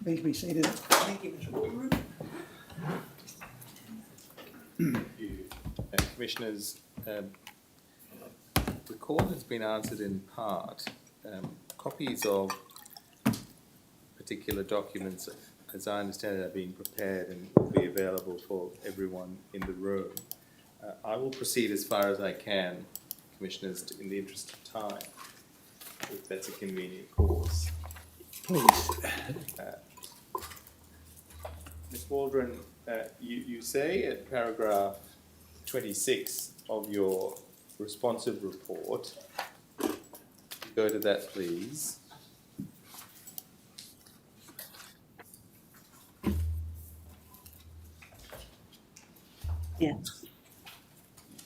Please be seated. Thank you, Mr. Waldron. Thank you. Commissioners, the call has been answered in part. Copies of particular documents, as I understand it, are being prepared and will be available for everyone in the room. I will proceed as far as I can, Commissioners, in the interest of time, if that's a convenient course. Please. Ms. Waldron, you say at paragraph 26 of your responsive report, go to that please. Yes.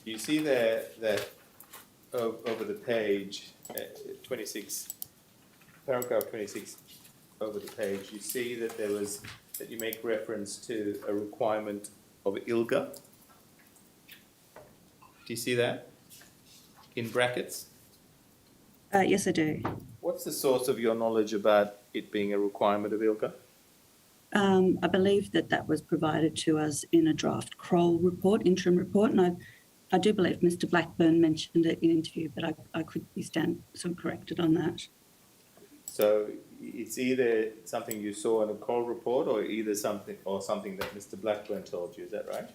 You see there that over the page, 26, paragraph 26 over the page, you see that that you make reference to a requirement of ILGA. Do you see that in brackets? Yes, I do. What's the source of your knowledge about it being a requirement of ILGA? I believe that was provided to us in a draft Kroll report, interim report, and I do believe Mr. Blackburn mentioned it in interview, but I could be corrected on that. So it's either something you saw in a Kroll report, or something that Mr. Blackburn told you. Is that right?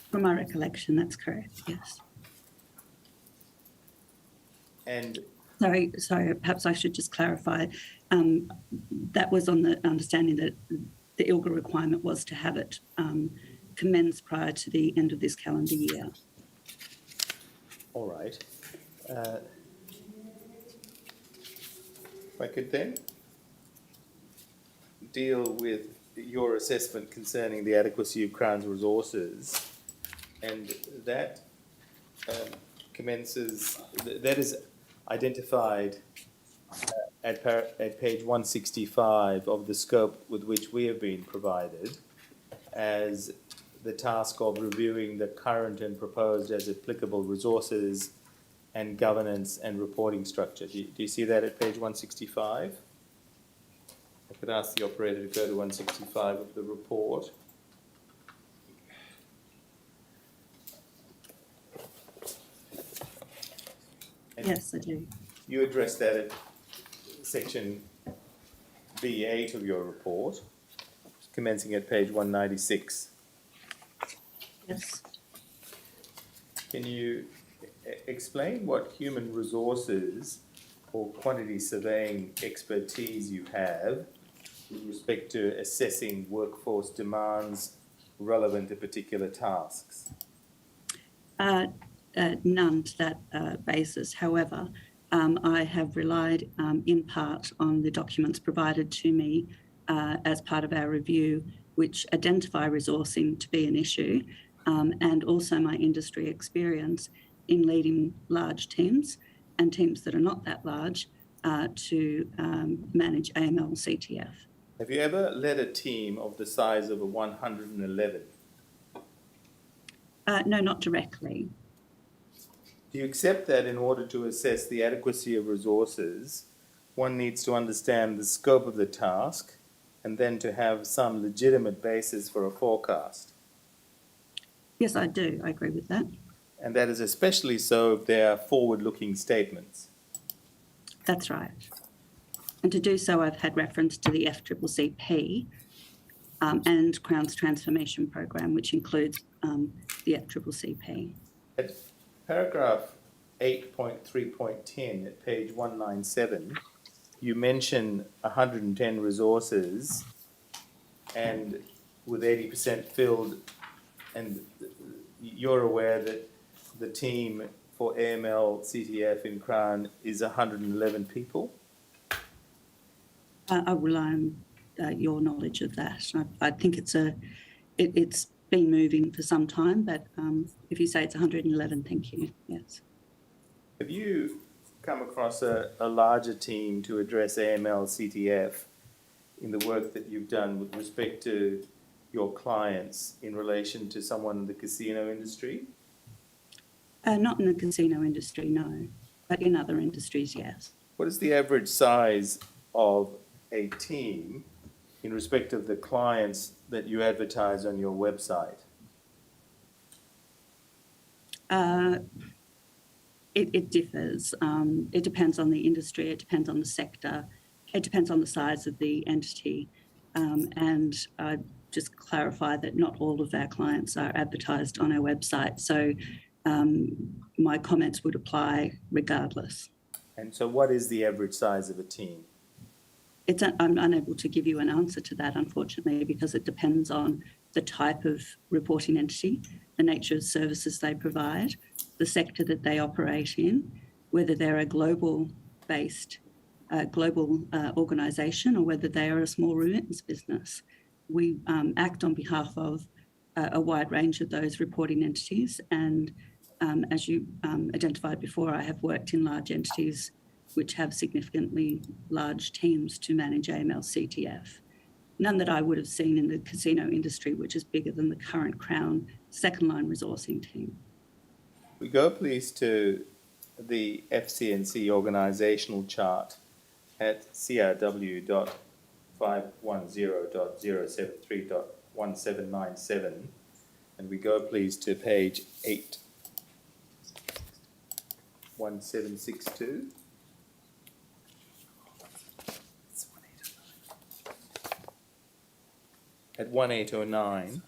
From my recollection, that's correct. Yes. And sorry. Perhaps I should just clarify. That was on the understanding that the ILGA requirement was to have it commence prior to the end of this calendar year. All right. If I could then deal with your assessment concerning the adequacy of Crown's resources, and that that is identified at page 165 of the scope with which we have been provided as the task of reviewing the current and proposed as applicable resources and governance and reporting structure. Do you see that at page 165? I could ask the operator to go to 165 of the report. And yes, I do. you addressed that at section B8 of your report, commencing at page 196. Yes. Can you explain what human resources or quantity surveying expertise you have with respect to assessing workforce demands relevant to particular tasks? None to that basis. However, I have relied in part on the documents provided to me as part of our review, which identify resourcing to be an issue, and also my industry experience in leading large teams and teams that are not that large to manage AML CTF. Have you ever led a team of the size of a 111? No, not directly. Do you accept that in order to assess the adequacy of resources, one needs to understand the scope of the task and then to have some legitimate basis for a forecast? Yes, I do. I agree with that. And that is especially so if they are forward-looking statements. That's right. And to do so, I've had reference to the FCCP and Crown's transformation program, which includes the FCCP. At paragraph 8.3.10 at page 197, you mention 110 resources and with 80% filled, and you're aware that the team for AML CTF in Crown is 111 people? I rely on your knowledge of that. I think it's been moving for some time, but if you say it's 111, thank you. Yes. Have you come across a larger team to address AML CTF in the work that you've done with respect to your clients in relation to someone in the casino industry? Not in the casino industry, no, but in other industries, yes. What is the average size of a team in in respect of the clients that you advertise on your website? It differs. It depends on the industry, it depends on the sector, it depends on the size of the entity. And I just clarify that not all of our clients are advertised on our website. So my comments would apply regardless. And so what is the average size of a team? I'm unable to give you an answer to that, unfortunately, because it depends on the type of reporting entity, the nature of services they provide, the sector that they operate in, whether they're a global-based, global organisation or whether they are a small remittance business. We act on behalf of a wide range of those reporting entities, and as you identified before, I have worked in large entities which have significantly large teams to manage AML CTF. None that I would have seen in the casino industry, which is bigger than the current Crown second line resourcing team. We go please to the FCNC organisational chart at CRW.510.073.1797, and we go please to page 81762. At 1809,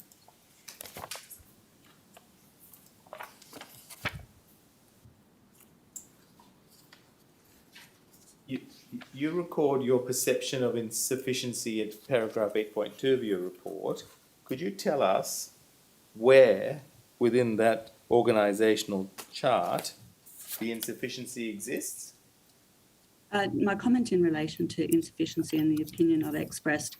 you record your perception of insufficiency in paragraph 8.2 of your report. Could you tell us where within that organisational chart the insufficiency exists? My comment in relation to insufficiency and the opinion I've expressed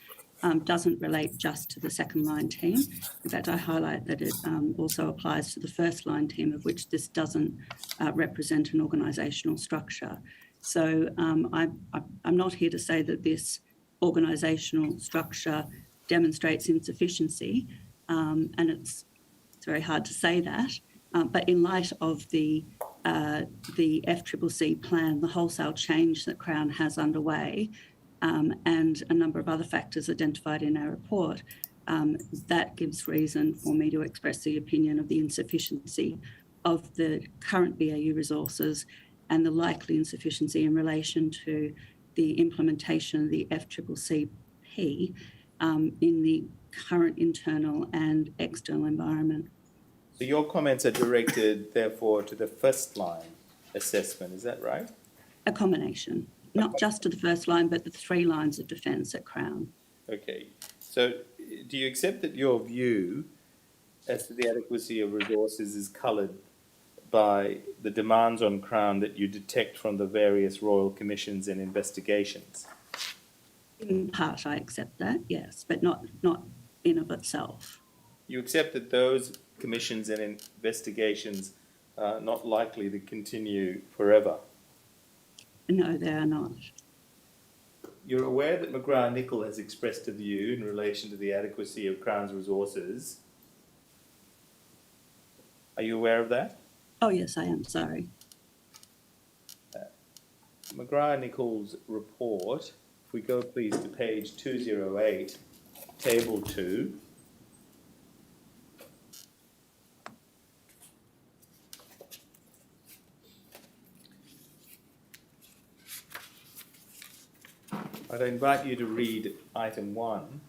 doesn't relate just to the second line team. In fact, I highlight that it also applies to the first line team, of which this doesn't represent an organisational structure. So I'm not here to say that this organisational structure demonstrates insufficiency, and it's very hard to say that. But in light of the FCCC plan, the wholesale change that Crown has underway, and a number of other factors identified in our report, that gives reason for me to express the opinion of the insufficiency of the current BAU resources and the likely insufficiency in relation to the implementation of the FCCCP in the current internal and external environment. So your comments are directed, therefore, to the first line assessment, is that right? A combination, not just to the first line, but the 3 lines of defence at Crown. Okay. So do you accept that your view as to the adequacy of resources is coloured by the demands on Crown that you detect from the various royal commissions and investigations? In part, I accept that, yes, but not in of itself. You accept that those commissions and investigations are not likely to continue forever? No, they are not. You're aware that McGrath-Nicol has expressed a view in relation to the adequacy of Crown's resources. Are you aware of that? Oh, yes, I am, sorry. McGrath-Nicol's report, if we go please to page 208, table 2. I'd invite you to read item 1.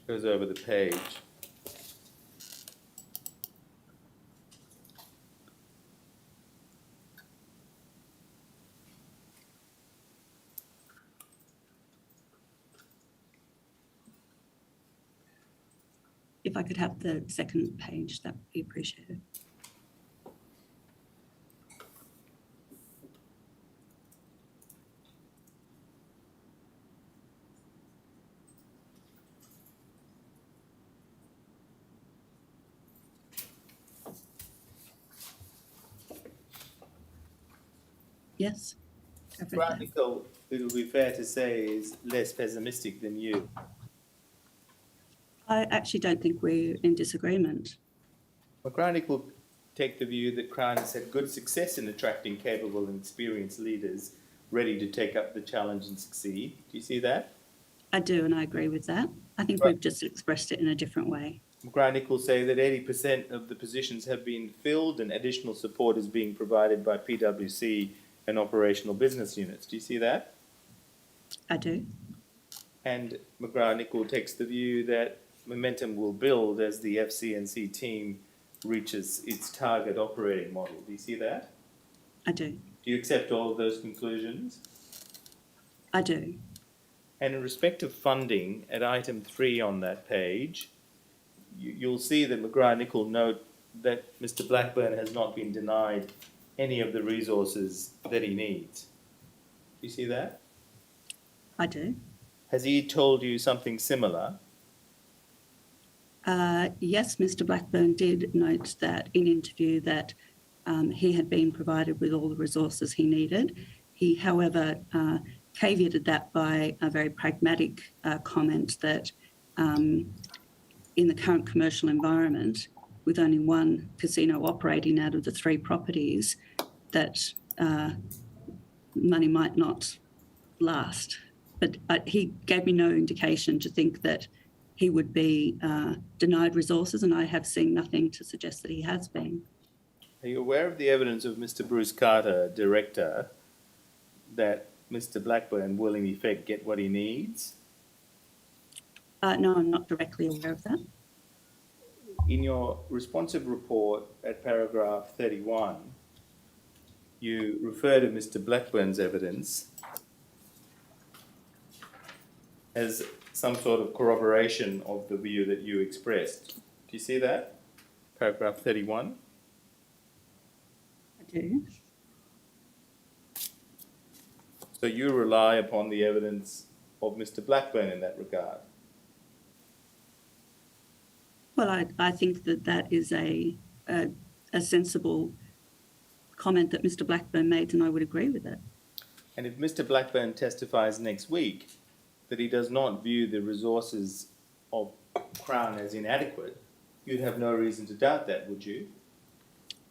Goes over the page. If I could have the second page, that would be appreciated. Yes. McGrath-Nicol, it would be fair to say, is less pessimistic than you. I actually don't think we're in disagreement. McGrath-Nicol take the view that Crown has had good success in attracting capable and experienced leaders ready to take up the challenge and succeed. Do you see that? I do, and I agree with that. I think we've just expressed it in a different way. McGrath-Nichols say that 80% of the positions have been filled and additional support is being provided by PwC and operational business units. Do you see that? I do. And McGrath-Nichols takes the view that momentum will build as the FCNC team reaches its target operating model. Do you see that? I do. Do you accept all of those conclusions? I do. And in respect of funding, at item 3 on that page, you'll see that McGrath-Nichols note that Mr. Blackburn has not been denied any of the resources that he needs. Do you see that? I do. Has he told you something similar? Yes, Mr. Blackburn did note that in interview that he had been provided with all the resources he needed. He, however, caveated that by a very pragmatic comment that in the current commercial environment, with only one casino operating out of the 3 properties, that money might not last. But he gave me no indication to think that he would be denied resources, and I have seen nothing to suggest that he has been. Are you aware of the evidence of Mr. Bruce Carter, director, that Mr. Blackburn will in effect get what he needs? No, I'm not directly aware of that. In your responsive report at paragraph 31, you refer to Mr. Blackburn's evidence as some sort of corroboration of the view that you expressed. Do you see that? Paragraph 31. I do. So you rely upon the evidence of Mr. Blackburn in that regard. Well, I think that is a sensible comment that Mr. Blackburn made, and I would agree with it. And if Mr. Blackburn testifies next week that he does not view the resources of Crown as inadequate, you'd have no reason to doubt that, would you?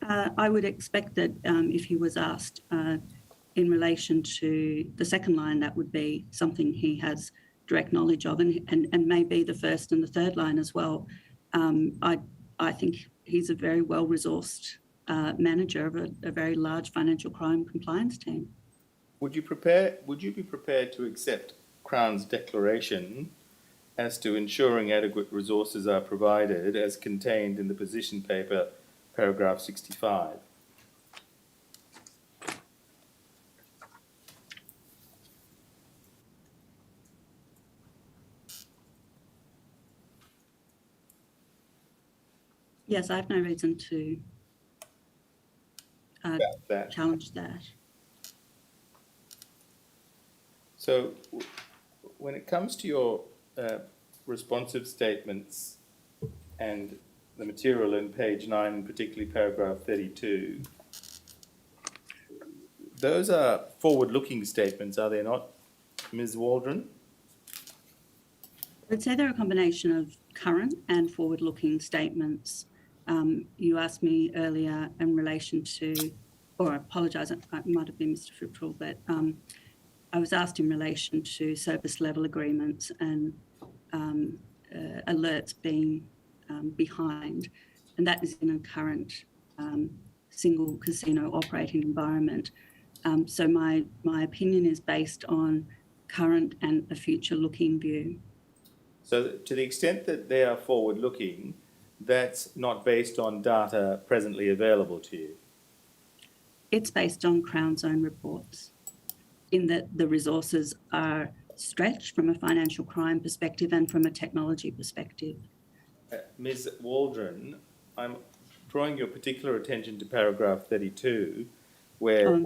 I would expect that if he was asked in relation to the second line, that would be something he has direct knowledge of, and maybe the first and the third line as well. I think he's a very well-resourced manager of a very large financial crime compliance team. Would you be prepared to accept Crown's declaration as to ensuring adequate resources are provided as contained in the position paper, paragraph 65? Yes, I have no reason to challenge that. So when it comes to your responsive statements and the material in page 9, particularly paragraph 32, those are forward-looking statements, are they not, Ms. Waldron? I'd say they're a combination of current and forward-looking statements. You asked me earlier in relation to, or I apologise, it might have been Mr. Friptrall, but I was asked in relation to service level agreements and alerts being behind, and that is in a current single casino operating environment. So my opinion is based on current and a future-looking view. So to the extent that they are forward-looking, that's not based on data presently available to you? It's based on Crown's own reports, in that the resources are stretched from a financial crime perspective and from a technology perspective. Ms. Waldron, I'm drawing your particular attention to paragraph 32, where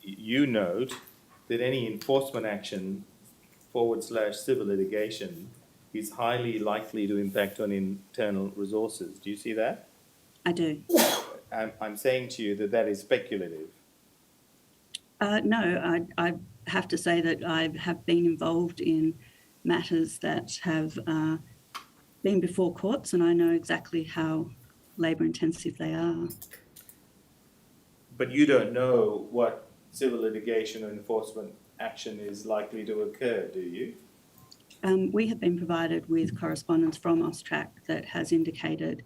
you note that any enforcement action /civil litigation is highly likely to impact on internal resources. Do you see that? I do. I'm saying to you that that is speculative. No, I have to say that I have been involved in matters that have been before courts, and I know exactly how labour intensive they are. But you don't know what civil litigation or enforcement action is likely to occur, do you? We have been provided with correspondence from Austrac that has indicated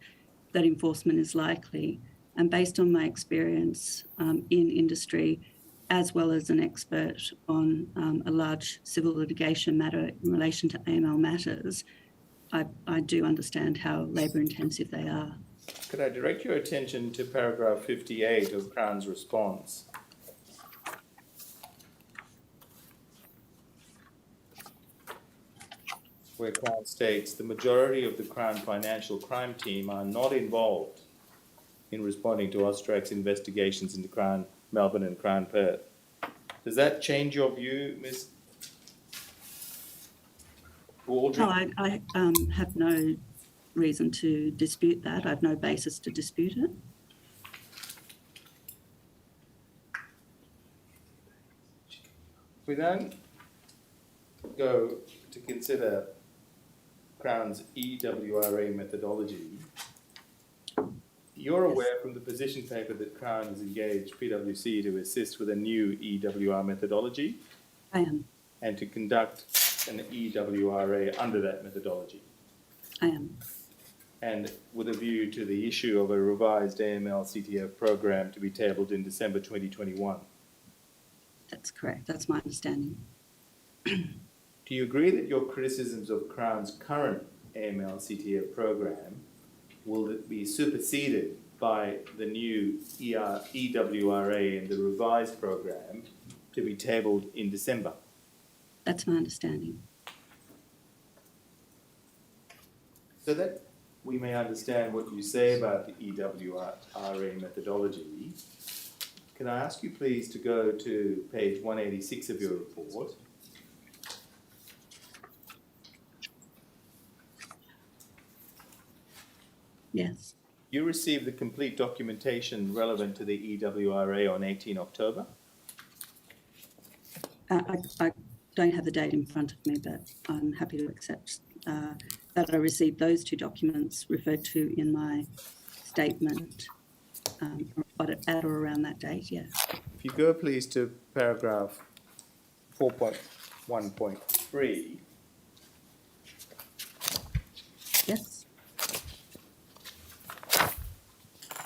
that enforcement is likely. And based on my experience in industry, as well as an expert on a large civil litigation matter in relation to AML matters, I do understand how labour intensive they are. Could I direct your attention to paragraph 58 of Crown's response? Where Crown states, the majority of the Crown financial crime team are not involved in responding to Austrac's investigations into Crown Melbourne and Crown Perth. Does that change your view, Ms. Waldron? No, I have no reason to dispute that. I have no basis to dispute it. We then go to consider Crown's EWRA methodology. You're aware from the position paper that Crown has engaged PwC to assist with a new EWR methodology I am. and to conduct an EWRA under that methodology, I am. and with a view to the issue of a revised AML CTF program to be tabled in December 2021. That's correct. That's my understanding. Do you agree that your criticisms of Crown's current AML CTF program will be superseded by the new EWRA and the revised program to be tabled in December? That's my understanding. So that we may understand what you say about the EWRA methodology, can I ask you please to go to page 186 of your report? Yes. You received the complete documentation relevant to the EWRA on 18 October. I don't have the date in front of me, but I'm happy to accept that I received those two documents referred to in my statement at or around that date, yeah. If you go please to paragraph 4.1.3. Yes.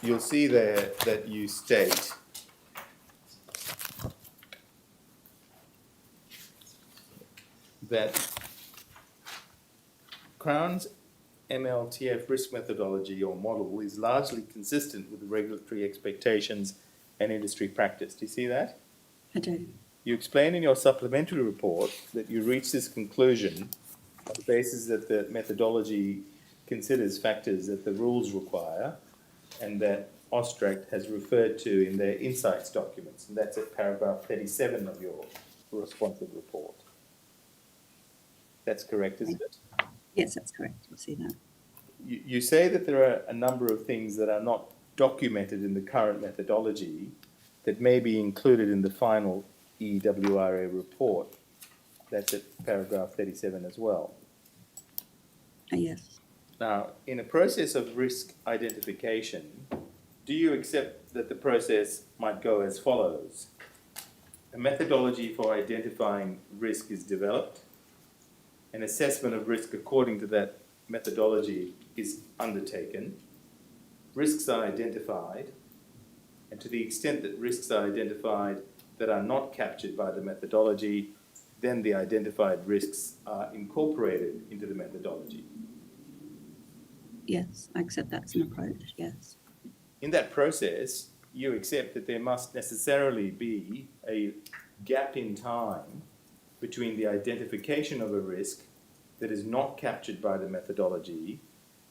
You'll see there that you state that Crown's MLTF risk methodology or model is largely consistent with the regulatory expectations and industry practice. Do you see that? I do. You explain in your supplementary report that you reach this conclusion on the basis that the methodology considers factors that the rules require and that Austrac has referred to in their insights documents, and that's at paragraph 37 of your responsive report. That's correct, isn't it? Yes, that's correct. I see that. You say that there are a number of things that are not documented in the current methodology that may be included in the final EWRA report. That's at paragraph 37 as well. Yes. Now, in a process of risk identification, do you accept that the process might go as follows? A methodology for identifying risk is developed. An assessment of risk according to that methodology is undertaken. Risks are identified, and to the extent that risks are identified that are not captured by the methodology, then the identified risks are incorporated into the methodology. Yes, I accept that's an approach, yes. In that process, you accept that there must necessarily be a gap in time between the identification of a risk that is not captured by the methodology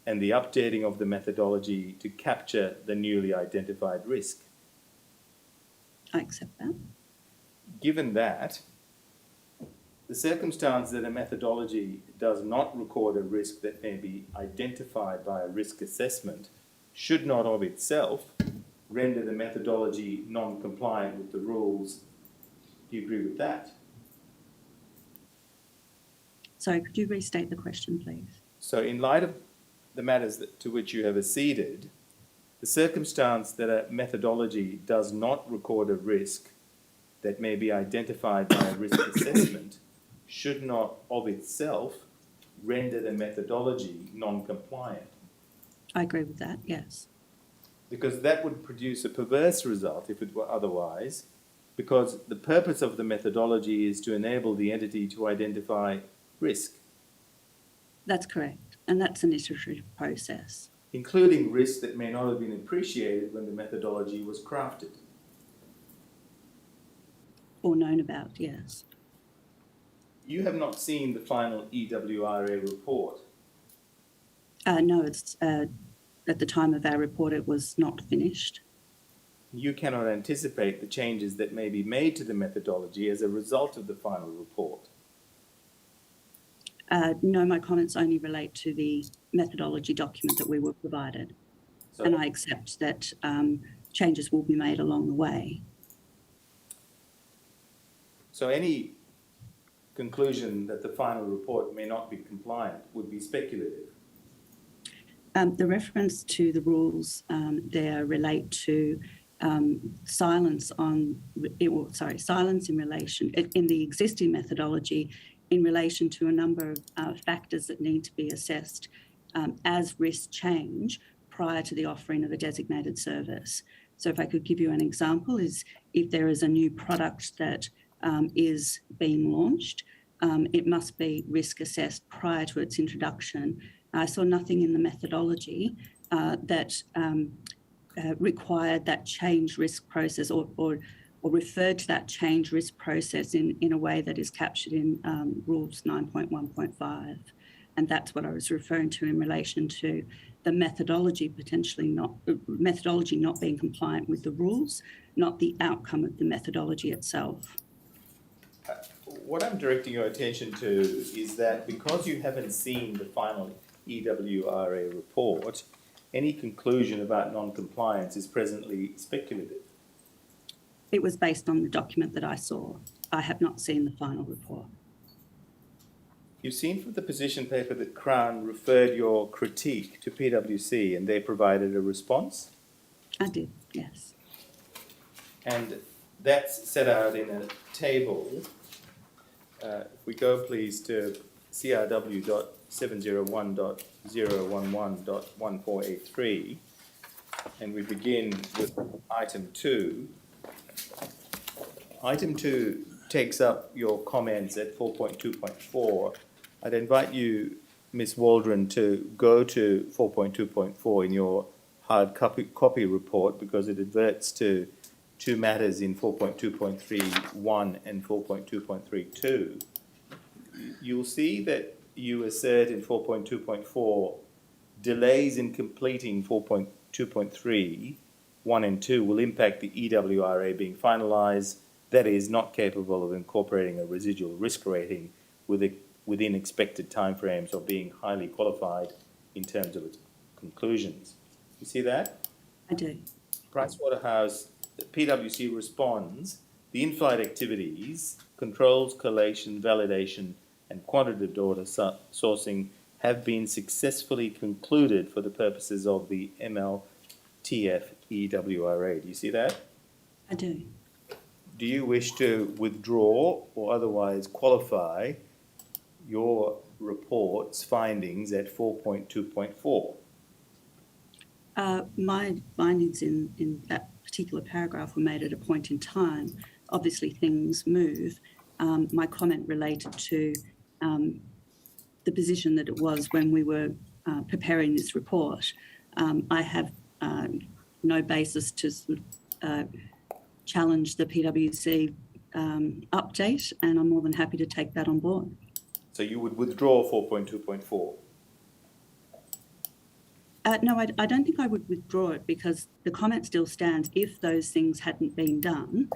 and the updating of the methodology to capture the newly identified risk. I accept that. Given that, the circumstance that a methodology does not record a risk that may be identified by a risk assessment should not of itself render the methodology non-compliant with the rules. Do you agree with that? Sorry, could you restate the question, please? So in light of the matters to which you have acceded, the circumstance that a methodology does not record a risk that may be identified by a risk assessment should not of itself render the methodology non-compliant. I agree with that, yes. Because that would produce a perverse result if it were otherwise, because the purpose of the methodology is to enable the entity to identify risk, That's correct. And that's an iterative process. including risk that may not have been appreciated when the methodology was crafted. Or known about, yes. You have not seen the final EWRA report. No, it's at the time of our report, it was not finished. You cannot anticipate the changes that may be made to the methodology as a result of the final report. No, my comments only relate to the methodology document that we were provided. So, And I accept that changes will be made along the way. so any conclusion that the final report may not be compliant would be speculative. The reference to the rules there relate to silence in relation, in the existing methodology, in relation to a number of factors that need to be assessed as risks change prior to the offering of a designated service. So if I could give you an example, is if there is a new product that is being launched, it must be risk assessed prior to its introduction. I saw nothing in the methodology that required that change risk process or referred to that change risk process in a way that is captured in Rules 9.1.5. And that's what I was referring to in relation to the methodology not being compliant with the rules, not the outcome of the methodology itself. What I'm directing your attention to is that because you haven't seen the final EWRA report, any conclusion about non-compliance is presently speculative. It was based on the document that I saw. I have not seen the final report. You've seen from the position paper that Crown referred your critique to PwC and they provided a response? I did, yes. And that's set out in a table. If we go please to CRW.701.011.1483 and we begin with item 2. Item 2 takes up your comments at 4.2.4. I'd invite you, Ms. Waldron, to go to 4.2.4 in your hard copy report because it adverts to two matters in 4.2.31 and 4.2.32. You'll see that you assert in 4.2.4 delays in completing 4.2.3, 1 and 2 will impact the EWRA being finalised, that is not capable of incorporating a residual risk rating within expected timeframes or being highly qualified in terms of its conclusions. You see that? I do. Pricewaterhouse, PwC responds, the in-flight activities, controls, collation, validation, and quantitative data sourcing have been successfully concluded for the purposes of the MLTF EWRA. Do you see that? I do. Do you wish to withdraw or otherwise qualify your report's findings at 4.2.4? My findings in that particular paragraph were made at a point in time. Obviously, things move. My comment related to the position that it was when we were preparing this report. I have no basis to challenge the PwC update, and I'm more than happy to take that on board. So you would withdraw 4.2.4? No, I don't think I would withdraw it because the comment still stands if those things hadn't been done.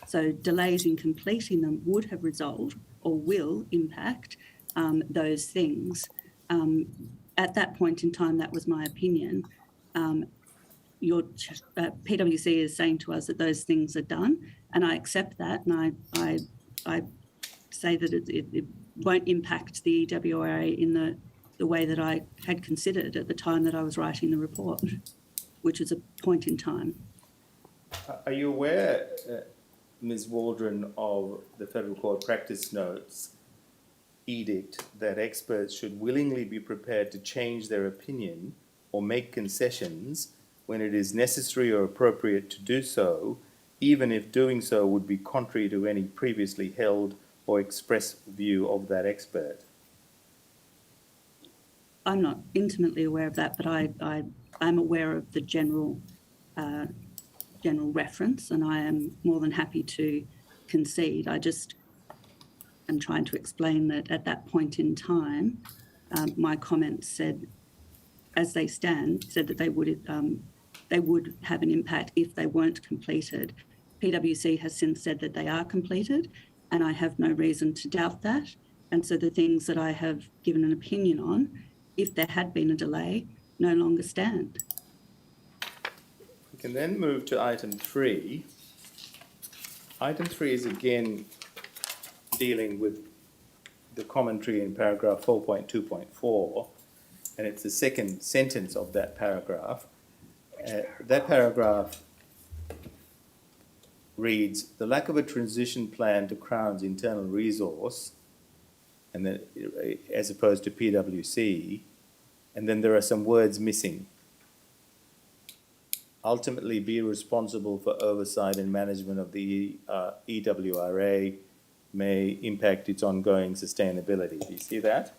So delays in completing them would have resolved or will impact those things. At that point in time, that was my opinion. Your PwC is saying to us that those things are done, and I accept that, and I say that it won't impact the EWRA in the way that I had considered at the time that I was writing the report, which is a point in time. Are you aware, Ms. Waldron of the Federal Court Practice Notes edict that experts should willingly be prepared to change their opinion or make concessions when it is necessary or appropriate to do so, even if doing so would be contrary to any previously held or expressed view of that expert. I'm not intimately aware of that, but I'm aware of the general reference, and I am more than happy to concede. I just am trying to explain that at that point in time, my comments said, as they stand, said that they would have an impact if they weren't completed. PwC has since said that they are completed, and I have no reason to doubt that. And so the things that I have given an opinion on, if there had been a delay, no longer stand. We can then move to item 3. Item 3 is again dealing with the commentary in paragraph 4.2.4, and it's the second sentence of that paragraph. That paragraph reads, the lack of a transition plan to Crown's internal resource, and then, as opposed to PwC, and then there are some words missing. Ultimately be responsible for oversight and management of the EWRA may impact its ongoing sustainability. Do you see that?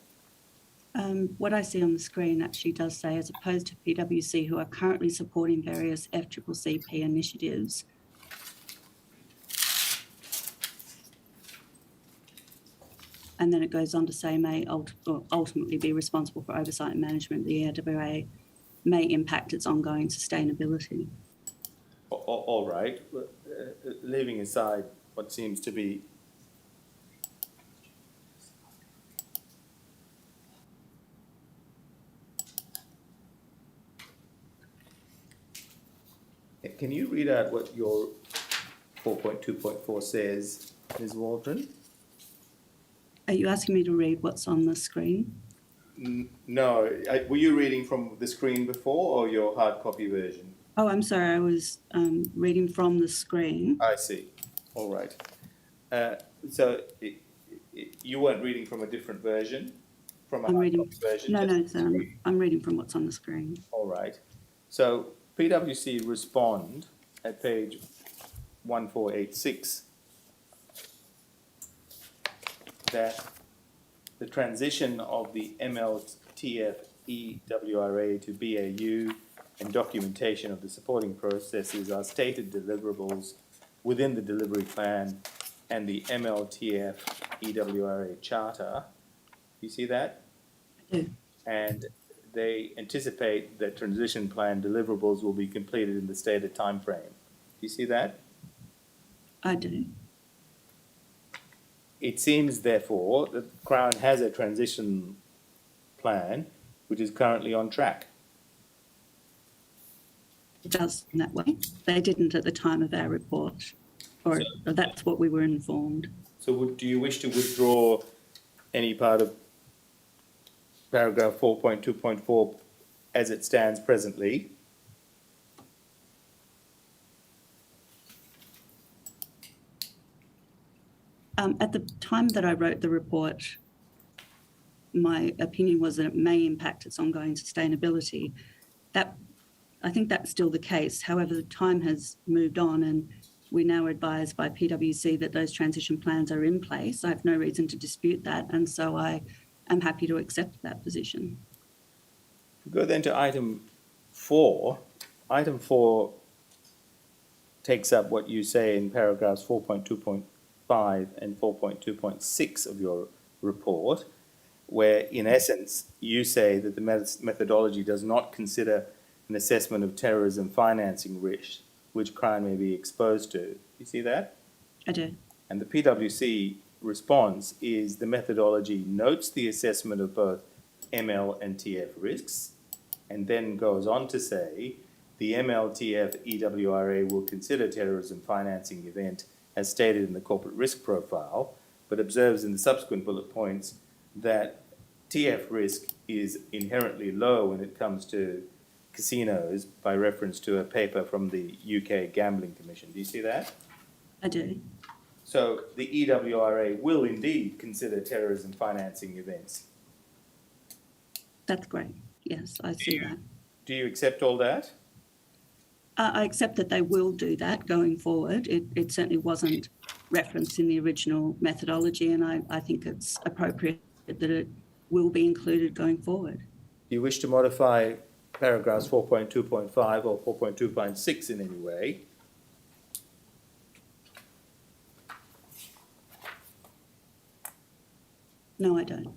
What I see on the screen actually does say, as opposed to PwC, who are currently supporting various FCCCP initiatives. And then it goes on to say, may ultimately be responsible for oversight and management. The EWRA may impact its ongoing sustainability. All right. Leaving aside what seems to be can you read out what your 4.2.4 says, Ms. Waldron? Are you asking me to read what's on the screen? No. Were you reading from the screen before or your hard copy version? Oh, I'm sorry. I was reading from the screen. I see. All right. So you weren't reading from a different version? From a hard copy version? No, sir. I'm reading from what's on the screen. All right. So PwC respond at page 1486 that the transition of the MLTF EWRA to BAU and documentation of the supporting processes are stated deliverables within the delivery plan and the MLTF EWRA charter. You see that? I do. And they anticipate that transition plan deliverables will be completed in the stated time frame. Do you see that? I do. It seems, therefore, that Crown has a transition plan which is currently on track. It does in that way. They didn't at the time of our report, or that's what we were informed. So do you wish to withdraw any part of paragraph 4.2.4 as it stands presently? At the time that I wrote the report, my opinion was that it may impact its ongoing sustainability. I think that's still the case. However, the time has moved on and we're now advised by PwC that those transition plans are in place. I have no reason to dispute that, and so I am happy to accept that position. We go then to item 4. Item 4 takes up what you say in paragraphs 4.2.5 and 4.2.6 of your report, where in essence you say that the methodology does not consider an assessment of terrorism financing risk which Crown may be exposed to. You see that? I do. And the PwC response is the methodology notes the assessment of both ML and TF risks, and then goes on to say the MLTF EWRA will consider terrorism financing event as stated in the corporate risk profile, but observes in the subsequent bullet points that TF risk is inherently low when it comes to casinos by reference to a paper from the UK Gambling Commission. Do you see that? I do. So the EWRA will indeed consider terrorism financing events. That's great. Yes, I see that. Do you accept all that? I accept that they will do that going forward. It certainly wasn't referenced in the original methodology, and I think it's appropriate that it will be included going forward. Do you wish to modify paragraphs 4.2.5 or 4.2.6 in any way? No, I don't.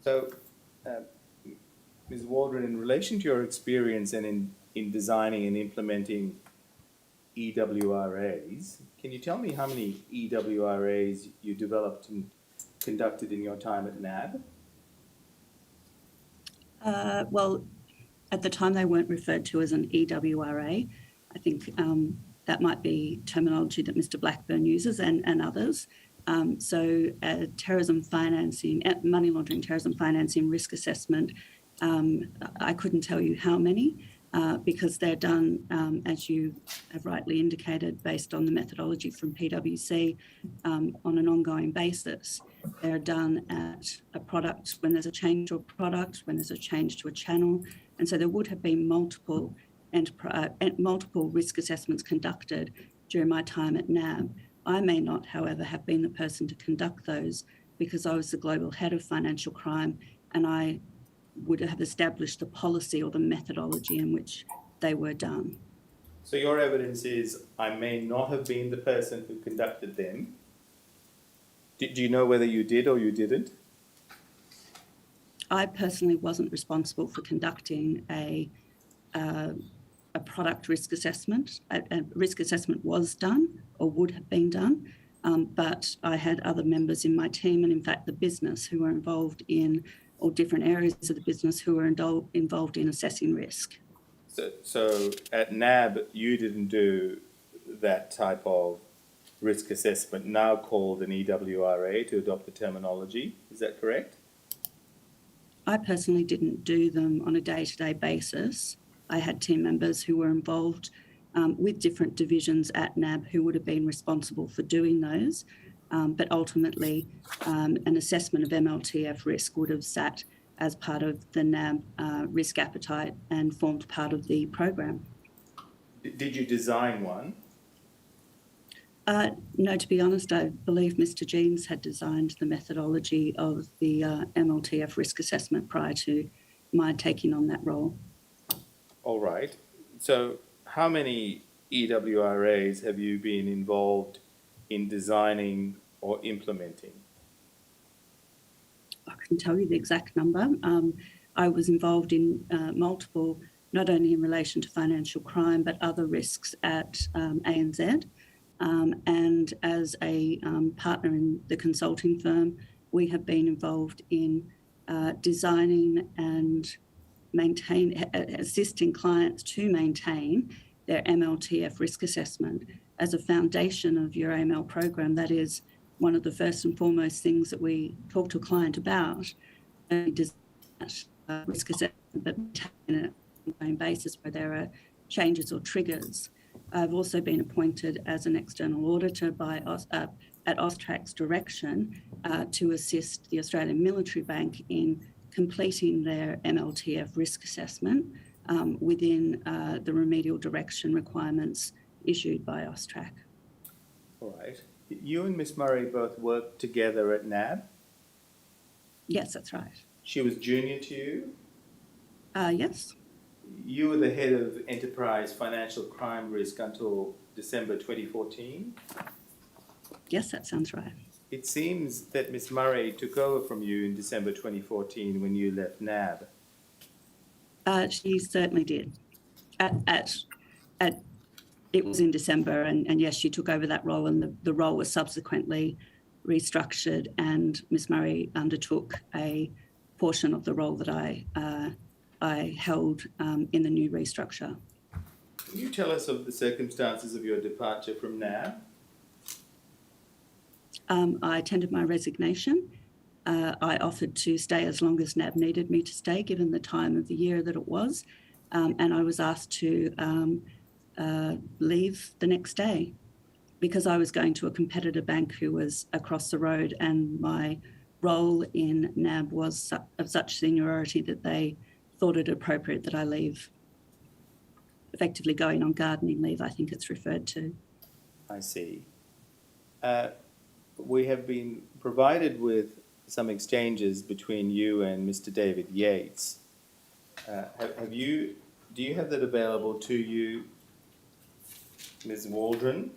So, Ms. Waldron, in relation to your experience and in designing and implementing EWRAs, can you tell me how many EWRAs you developed and conducted in your time at NAB? Well, at the time they weren't referred to as an EWRA. I think that might be terminology that Mr. Blackburn uses and others. So terrorism financing, money laundering, terrorism financing, risk assessment, I couldn't tell you how many because they're done, as you have rightly indicated, based on the methodology from PwC on an ongoing basis. They're done at a product, when there's a change to a product, when there's a change to a channel. And so there would have been multiple risk assessments conducted during my time at NAB. I may not, however, have been the person to conduct those because I was the global head of financial crime and I would have established the policy or the methodology in which they were done. So your evidence is I may not have been the person who conducted them. Do you know whether you did or you didn't? I personally wasn't responsible for conducting a product risk assessment. A risk assessment was done or would have been done, but I had other members in my team and in fact the business who were involved in, or different areas of the business who were involved in assessing risk. So at NAB you didn't do that type of risk assessment, now called an EWRA to adopt the terminology, is that correct? I personally didn't do them on a day-to-day basis. I had team members who were involved with different divisions at NAB who would have been responsible for doing those. But ultimately, an assessment of MLTF risk would have sat as part of the NAB risk appetite and formed part of the program. Did you design one? No, to be honest, I believe Mr. Jeans had designed the methodology of the MLTF risk assessment prior to my taking on that role. All right. So how many EWRAs have you been involved in designing or implementing? I couldn't tell you the exact number. I was involved in multiple, not only in relation to financial crime, but other risks at ANZ. And as a partner in the consulting firm, we have been involved in designing and assisting clients to maintain their MLTF risk assessment as a foundation of your AML program. That is one of the first and foremost things that we talk to a client about. Risk assessment, but maintain it on an ongoing basis where there are changes or triggers. I've also been appointed as an external auditor at AUSTRAC's direction to assist the Australian Military Bank in completing their MLTF risk assessment within the remedial direction requirements issued by AUSTRAC. All right. You and Miss Murray both worked together at NAB? Yes, that's right. She was junior to you? Yes. You were the head of enterprise financial crime risk until December 2014? Yes, that sounds right. It seems that Miss Murray took over from you in December 2014 when you left NAB. She certainly did. It was in December, and yes, she took over that role, and the role was subsequently restructured, and Miss Murray undertook a portion of the role that I held in the new restructure. Can you tell us of the circumstances of your departure from NAB? I tendered my resignation. I offered to stay as long as NAB needed me to stay, given the time of the year that it was, and I was asked to leave the next day because I was going to a competitor bank who was across the road, and my role in NAB was of such seniority that they thought it appropriate that I leave, effectively going on gardening leave, I think it's referred to. I see. We have been provided with some exchanges between you and Mr. David Yates. Do you have that available to you, Ms. Waldron?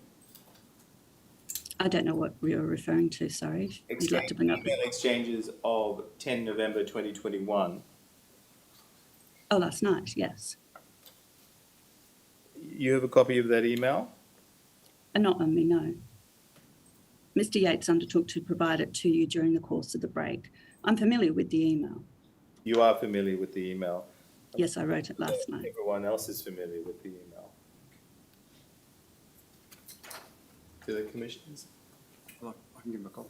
I don't know what you're referring to, sorry. You'd like to bring up Email exchanges of 10 November 2021. Oh, last night, yes. You have a copy of that email? Not on me, no. Mr. Yates undertook to provide it to you during the course of the break. I'm familiar with the email. You are familiar with the email? Yes, I wrote it last night. Everyone else is familiar with the email. To the commissioners? I can give him a copy.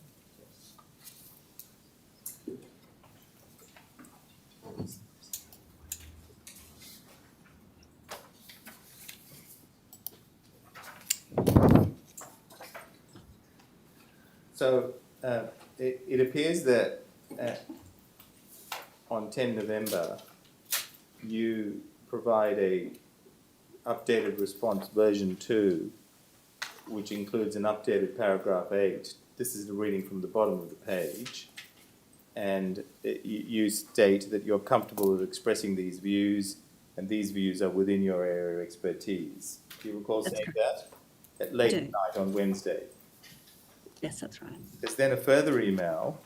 So it appears that on 10 November, you provide a updated response version 2, which includes an updated paragraph 8. This is the reading from the bottom of the page. And you state that you're comfortable with expressing these views, and these views are within your area of expertise. Do you recall saying that? At late at night on Wednesday. Yes, that's right. There's then a further email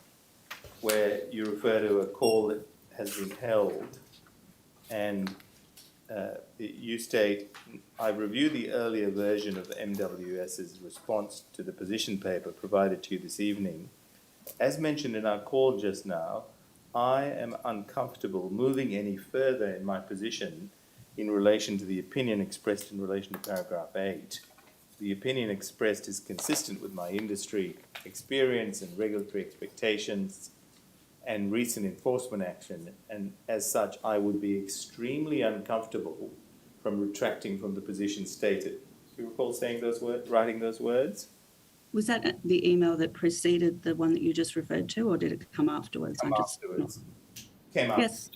where you refer to a call that has been held, and you state, I reviewed the earlier version of the MWS's response to the position paper provided to you this evening. As mentioned in our call just now, I am uncomfortable moving any further in my position in relation to the opinion expressed in relation to paragraph 8. The opinion expressed is consistent with my industry experience and regulatory expectations and recent enforcement action, and as such, I would be extremely uncomfortable from retracting from the position stated. Do you recall saying those words, writing those words? Was that the email that preceded the one that you just referred to, or did it come afterwards? Afterwards. Came up. Yes.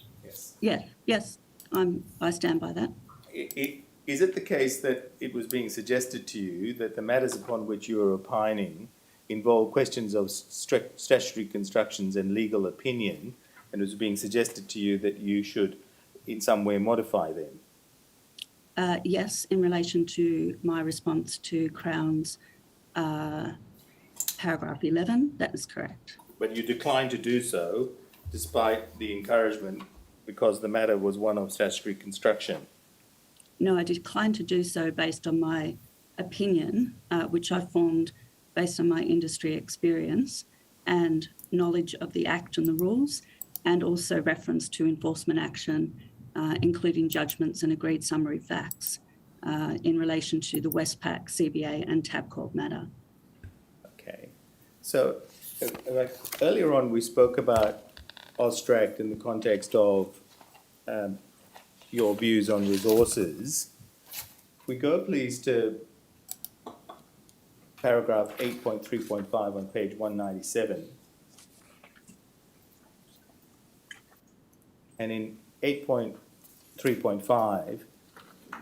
Yes. I stand by that. Is it the case that it was being suggested to you that the matters upon which you are opining involve questions of statutory constructions and legal opinion, and it was being suggested to you that you should in some way modify them? Yes, in relation to my response to Crown's paragraph 11, that is correct. But you declined to do so despite the encouragement because the matter was one of statutory construction. No, I declined to do so based on my opinion, which I formed based on my industry experience and knowledge of the Act and the rules, and also reference to enforcement action, including judgments and agreed summary facts in relation to the Westpac, CBA and Tabcorp matter. Okay. So earlier on we spoke about Austract in the context of your views on resources. If we go please to paragraph 8.3.5 on page 197. And in 8.3.5,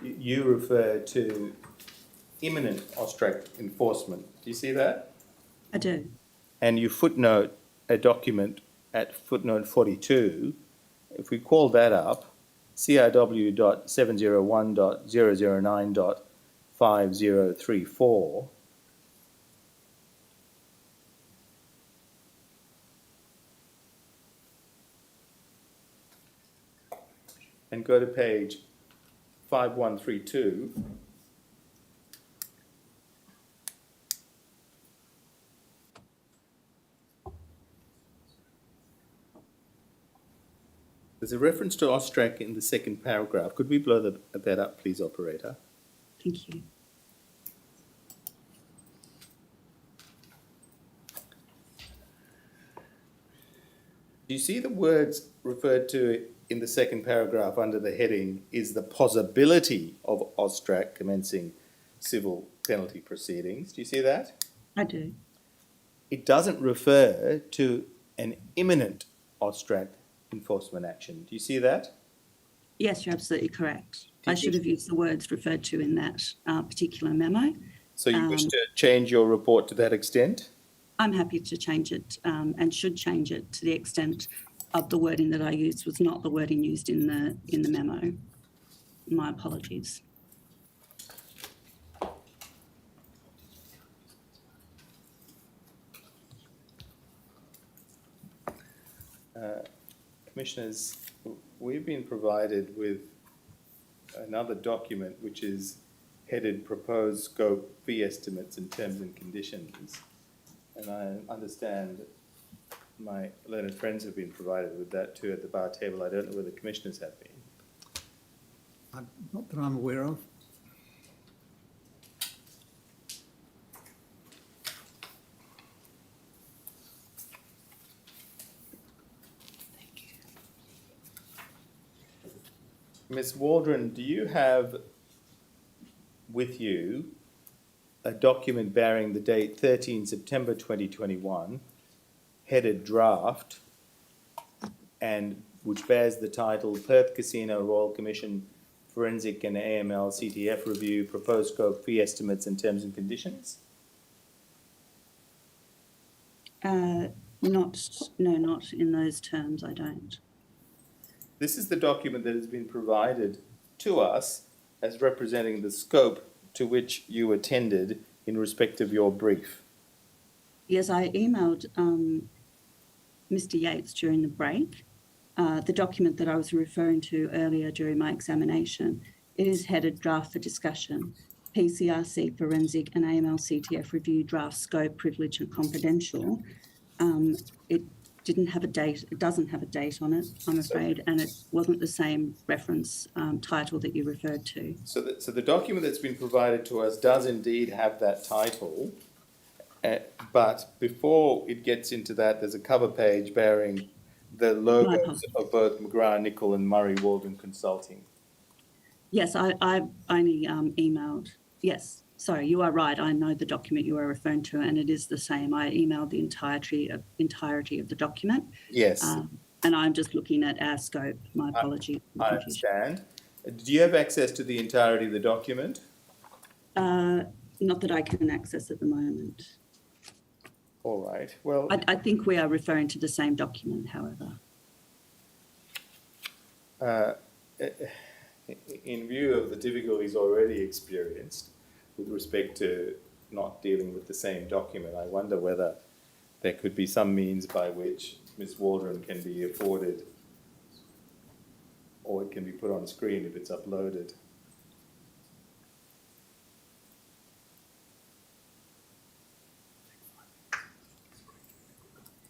you refer to imminent Austract enforcement. Do you see that? I do. And you footnote a document at footnote 42. If we call that up, CRW.701.009.5034, and go to page 5132, there's a reference to Austrac in the second paragraph. Could we blow that up, please, operator? Thank you. Do you see the words referred to in the second paragraph under the heading is the possibility of AUSTRAC commencing civil penalty proceedings? Do you see that? I do. It doesn't refer to an imminent AUSTRAC enforcement action. Do you see that? Yes, you're absolutely correct. I should have used the words referred to in that particular memo. So you wish to change your report to that extent? I'm happy to change it and should change it to the extent of the wording that I used was not the wording used in the memo. My apologies. Commissioners, we've been provided with another document which is headed Proposed Scope Fee Estimates and Terms and Conditions. And I understand my learned friends have been provided with that too at the bar table. I don't know whether commissioners have been. Not that I'm aware of. Ms. Waldron, do you have with you a document bearing the date 13 September 2021, headed draft, and which bears the title Perth Casino Royal Commission Forensic and AML CTF Review, Proposed Scope, Fee Estimates and Terms and Conditions? Not in those terms, I don't. This is the document that has been provided to us as representing the scope to which you attended in respect of your brief. Yes, I emailed Mr. Yates during the break. The document that I was referring to earlier during my examination, it is headed Draft for Discussion, PCRC Forensic and AML CTF Review Draft Scope, Privilege and Confidential. It didn't have a date, it doesn't have a date on it, I'm afraid, and it wasn't the same reference title that you referred to. So the document that's been provided to us does indeed have that title, but before it gets into that, there's a cover page bearing the logos of both McGrath, Nicol and Murray Waldron Consulting. Yes, I only emailed, yes, sorry, you are right, I know the document you are referring to and it is the same. I emailed the entirety of the document. Yes. And I'm just looking at our scope, my apologies. I understand. Do you have access to the entirety of the document? Not that I can access at the moment. All right, well... I think we are referring to the same document, however. In view of the difficulties already experienced with respect to not dealing with the same document, I wonder whether there could be some means by which Ms. Waldron can be afforded, or it can be put on screen if it's uploaded.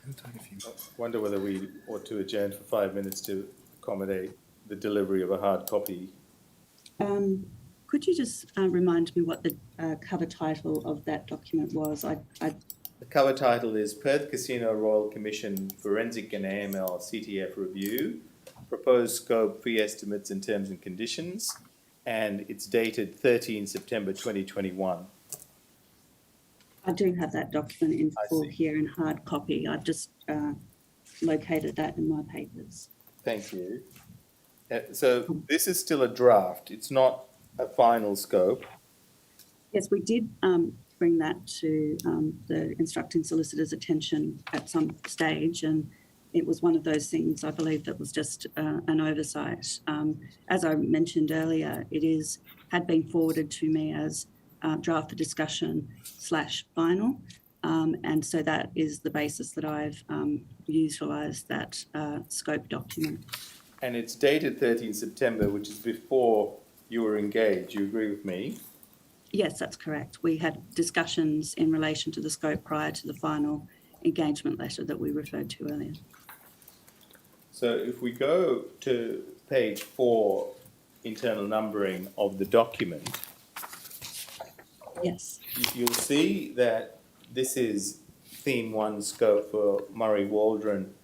I wonder whether we ought to adjourn for 5 minutes to accommodate the delivery of a hard copy. Could you just remind me what the cover title of that document was? The cover title is Perth Casino Royal Commission Forensic and AML CTF Review, Proposed Scope, Fee Estimates and Terms and Conditions, and it's dated 13 September 2021. I do have that document in full here in hard copy. I've just located that in my papers. Thank you. So this is still a draft. It's not a final scope. Yes, we did bring that to the instructing solicitor's attention at some stage, and it was one of those things, I believe, that was just an oversight. As I mentioned earlier, it had been forwarded to me as draft for discussion / final, and so that is the basis that I've utilised that scope document. And it's dated 13 September, which is before you were engaged. You agree with me? Yes, that's correct. We had discussions in relation to the scope prior to the final engagement letter that we referred to earlier. So if we go to page 4, internal numbering of the document, yes, you'll see that this is theme 1 scope for Murray Waldron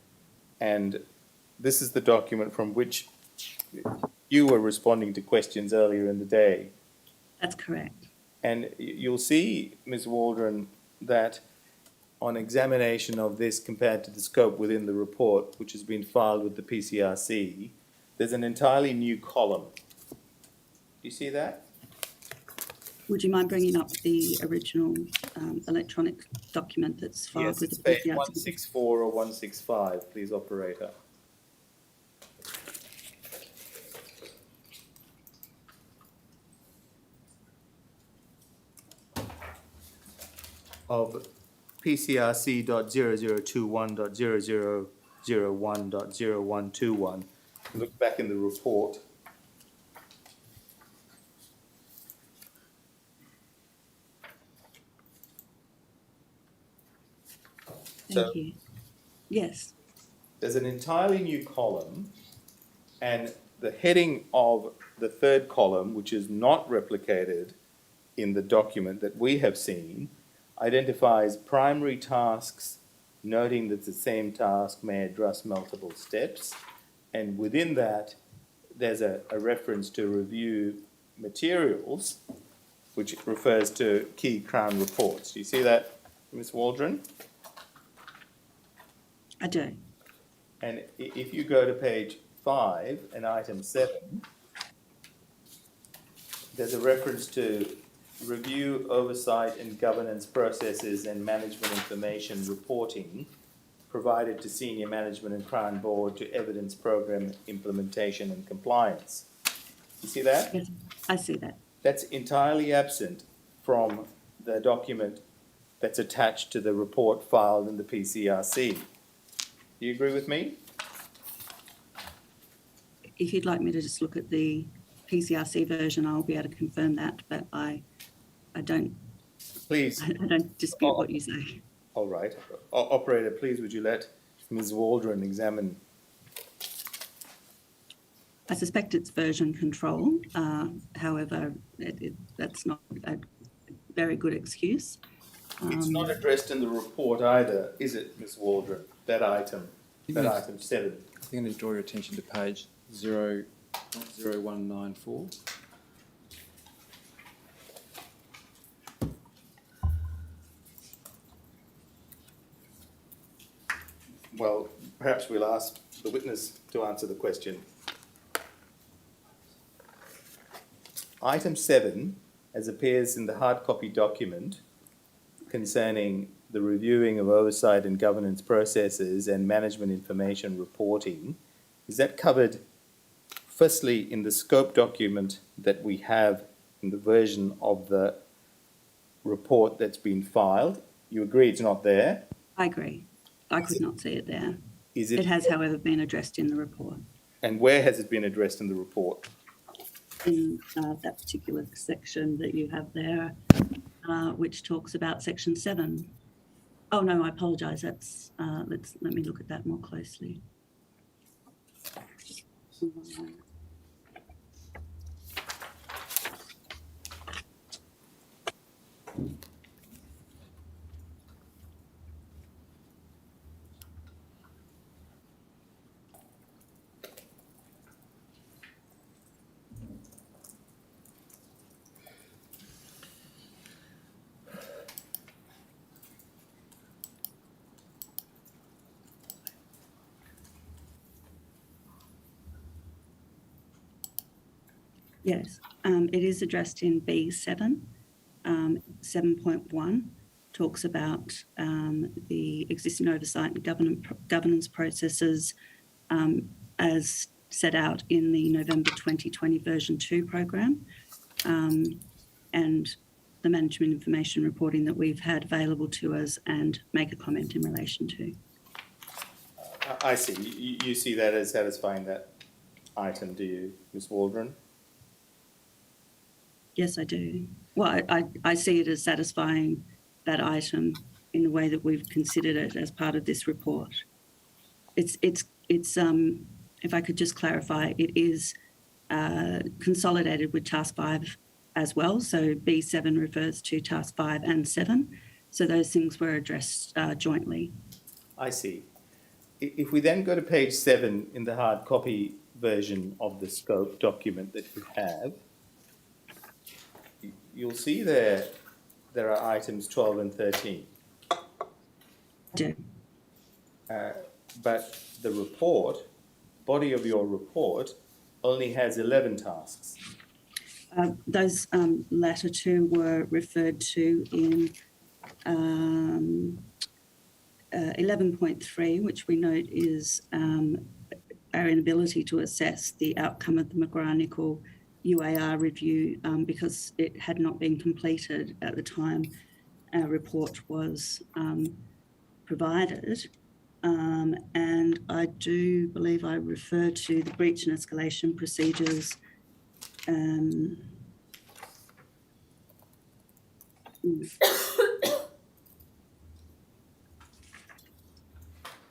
And this is the document from which you were responding to questions earlier in the day. That's correct. And you'll see, Ms. Waldron, that on examination of this compared to the scope within the report, which has been filed with the PCRC, there's an entirely new column. Do you see that? Would you mind bringing up the original electronic document that's filed Yes, with it's the page PCRC? 164 or 165, please, operator. Of PCRC.0021.0001.0121. Look back in the report. Thank you. Yes. There's an entirely new column, and the heading of the third column, which is not replicated in the document that we have seen, identifies primary tasks, noting that the same task may address multiple steps. And within that, there's a reference to review materials, which refers to key Crown reports. Do you see that, Ms. Waldron? I do. And if you go to page 5 and item 7, there's a reference to review, oversight and governance processes and management information reporting provided to senior management and Crown Board to evidence program implementation and compliance. You see that? Yes, I see that. That's entirely absent from the document that's attached to the report filed in the PCRC. Do you agree with me? If you'd like me to just look at the PCRC version, I'll be able to confirm that, but I don't Please. I don't dispute what you say. All right. Operator, please would you let Ms. Waldron examine? I suspect it's version control. However, that's not a very good excuse. It's not addressed in the report either, is it, Ms. Waldron? That item 7. I think I need to draw your attention to page 0194. Well, perhaps we'll ask the witness to answer the question. Item 7, as appears in the hard copy document concerning the reviewing of oversight and governance processes and management information reporting, is that covered firstly in the scope document that we have in the version of the report that's been filed? You agree it's not there? I agree. I could not see it there. Is It has, however, been addressed in the report, And where has it been addressed in the report? in that particular section that you have there, which talks about section 7. Oh no, I apologise. That's let me look at that more closely. Yes, it is addressed in B7. 7.1 talks about the existing oversight and governance processes as set out in the November 2020 version 2 program, and the management information reporting that we've had available to us and make a comment in relation to. I see. You see that as satisfying that item, do you, Ms. Waldron? Yes, I do. Well, I see it as satisfying that item in the way that we've considered it as part of this report. It's if I could just clarify, it is consolidated with task 5 as well. So B7 refers to task 5 and 7. So those things were addressed jointly. I see. if we then go to page 7 in the hard copy version of the scope document that you have, you'll see there are items 12 and 13. I do. But the report, body of your report, only has 11 tasks. Those latter two were referred to in 11.3, which we note is our inability to assess the outcome of the McGrath-Nicholl UAR review because it had not been completed at the time our report was provided. And I do believe I refer to the breach and escalation procedures.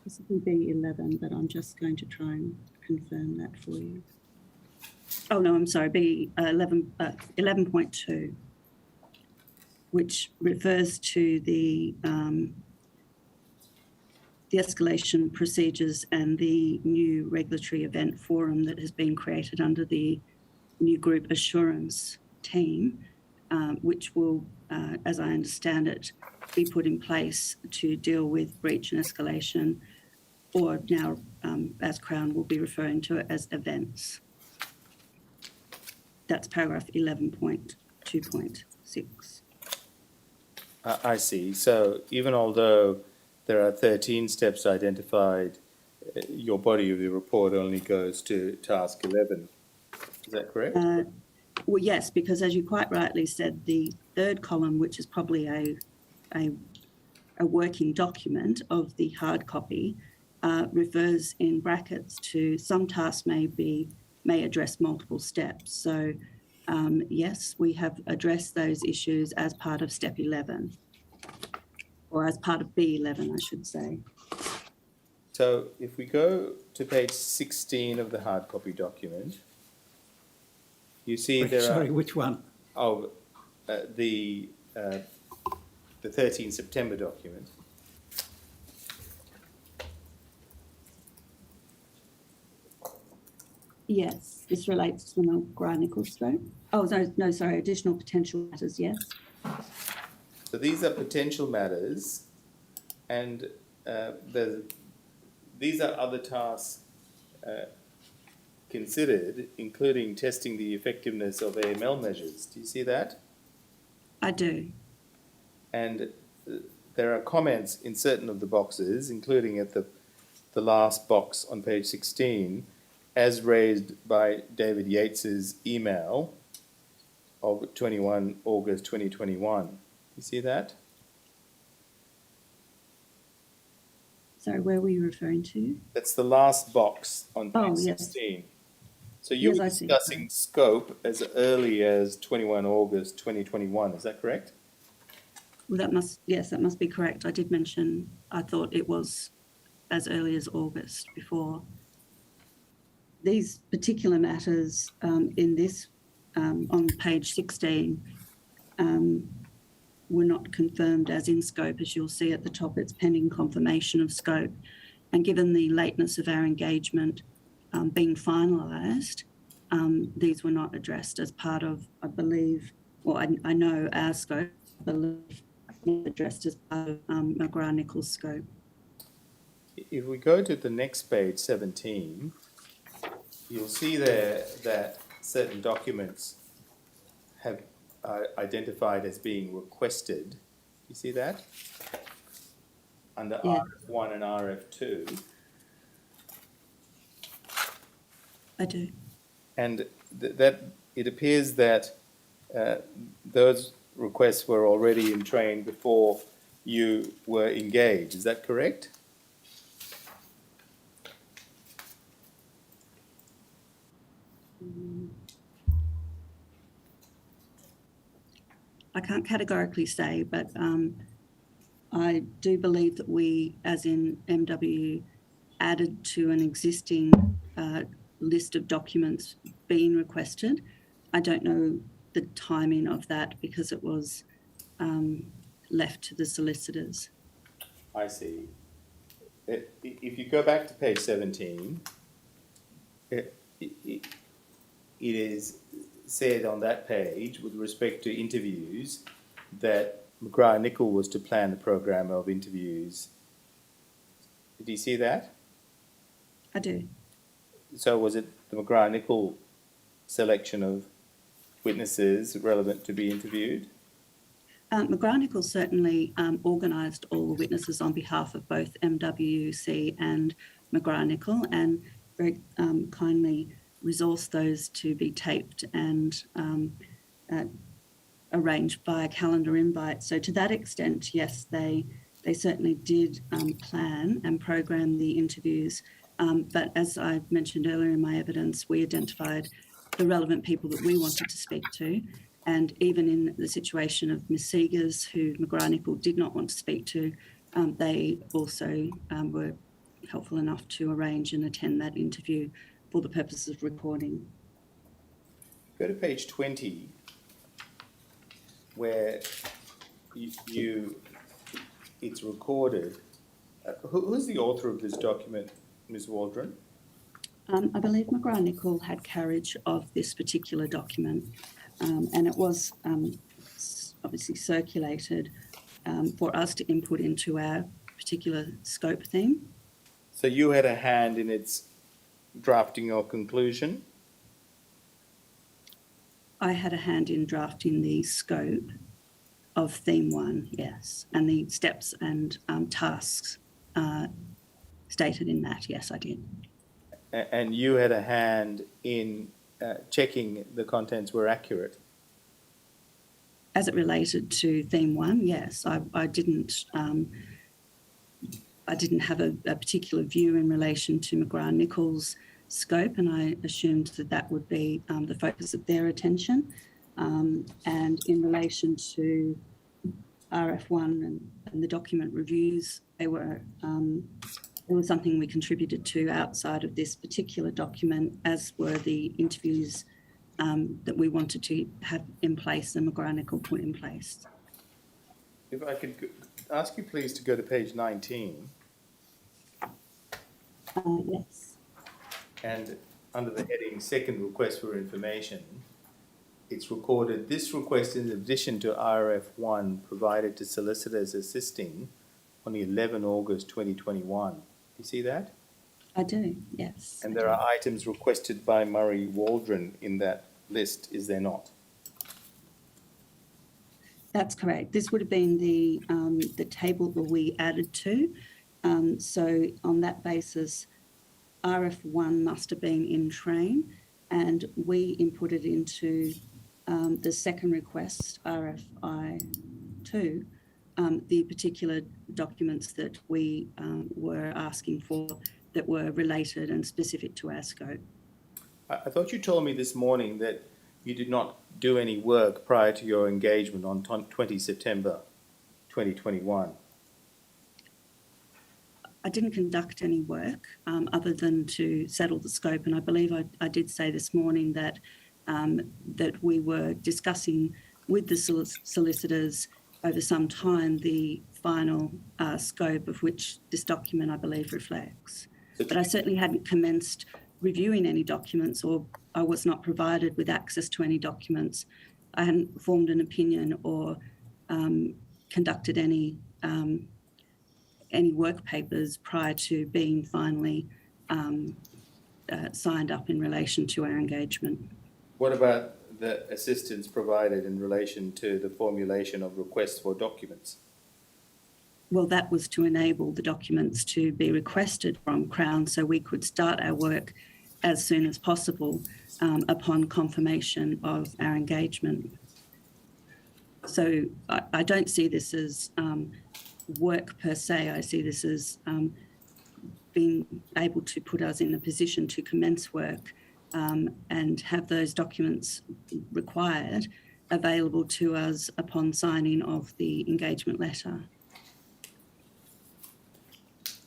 This will be 11, but I'm just going to try and confirm that for you. Oh, no, I'm sorry, B 11.2, which refers to the escalation procedures and the new regulatory event forum that has been created under the new group assurance team, which will, as I understand it, be put in place to deal with breach and escalation, or now, as Crown will be referring to it as events. That's paragraph 11.2.6. I see. So even although there are 13 steps identified, your body of the report only goes to task 11. Is that correct? Well, yes, because as you quite rightly said, the third column, which is probably a working document of the hard copy, refers in brackets to some tasks may address multiple steps. So yes, we have addressed those issues as part of step 11, or as part of B11, I should say. So if we go to page 16 of the hard copy document, you see there Sorry, are... which one? Oh, the 13 September document. Yes, this relates to the McGrath-Nicholl scope. Oh, no, sorry, additional potential matters, yes. So these are potential matters, and these are other tasks considered, including testing the effectiveness of AML measures. Do you see that? I do. And there are comments in certain of the boxes, including at the last box on page 16, as raised by David Yates's email of 21 August 2021. You see that? Sorry, where were you referring to? That's the last box on page yes. 16. So you were discussing scope as early as 21 August 2021, is that correct? Well, that must be correct. I did mention, I thought it was as early as August before. These particular matters in this, on page 16, were not confirmed as in scope. As you'll see at the top, it's pending confirmation of scope. And given the lateness of our engagement being finalised, these were not addressed as part of, I believe, or I know our scope, I believe, addressed as part of McGrath-Nicholl's scope. If we go to the next page, 17, you'll see there that certain documents have identified as being requested. You see that? Under RF1 and RF2. I do. And that it appears that those requests were already in train before you were engaged. Is that correct? I can't categorically say, but I do believe that we, as in MW, added to an existing list of documents being requested. I don't know the timing of that because it was left to the solicitors. I see. if you go back to page 17, it is said on that page with respect to interviews that McGrath-Nicol was to plan the program of interviews. Did you see that? I do. So was it the McGrath-Nicol selection of witnesses relevant to be interviewed? McGrath-Nicol certainly organised all the witnesses on behalf of both MWC and McGrath-Nicol, and very kindly resourced those to be taped and arranged via calendar invite. So to that extent, yes, they certainly did plan and program the interviews. But as I mentioned earlier in my evidence, we identified the relevant people that we wanted to speak to. And even in the situation of Ms. Seegers, who McGrath-Nicol did not want to speak to, they also were helpful enough to arrange and attend that interview for the purposes of recording. Go to page 20, where it's recorded. Who's the author of this document, Ms. Waldron? I believe McGrath-Nicol had carriage of this particular document, and it was obviously circulated for us to input into our particular scope theme. So you had a hand in its drafting or conclusion? I had a hand in drafting the scope of theme 1, yes, and the steps and tasks stated in that, yes, I did. And you had a hand in checking the contents were accurate? As it related to theme 1, yes, I didn't have a particular view in relation to McGrath-Nicol's scope, and I assumed that would be the focus of their attention. And in relation to RF1 and the document reviews, they were it was something we contributed to outside of this particular document, as were the interviews that we wanted to have in place and McGrath-Nicol put in place. If I could ask you please to go to page 19. Yes. And under the heading Second Request for Information, it's recorded, this request in addition to RF1 provided to solicitors assisting on the 11 August 2021. You see that? I do, yes. And there are items requested by Murray Waldron in that list, is there not? That's correct. This would have been the table that we added to. So on that basis, RF1 must have been in train, and we inputted into the second request, RFI2, the particular documents that we were asking for that were related and specific to our scope. I thought you told me this morning that you did not do any work prior to your engagement on 20 September 2021. I didn't conduct any work other than to settle the scope, and I believe I did say this morning that that we were discussing with the solicitors over some time the final scope of which this document, I believe, reflects. But I certainly hadn't commenced reviewing any documents, or I was not provided with access to any documents. I hadn't formed an opinion or conducted any work papers prior to being finally signed up in relation to our engagement. What about the assistance provided in relation to the formulation of requests for documents? Well, that was to enable the documents to be requested from Crown so we could start our work as soon as possible upon confirmation of our engagement. So I don't see this as work per se. I see this as being able to put us in a position to commence work and have those documents required available to us upon signing of the engagement letter.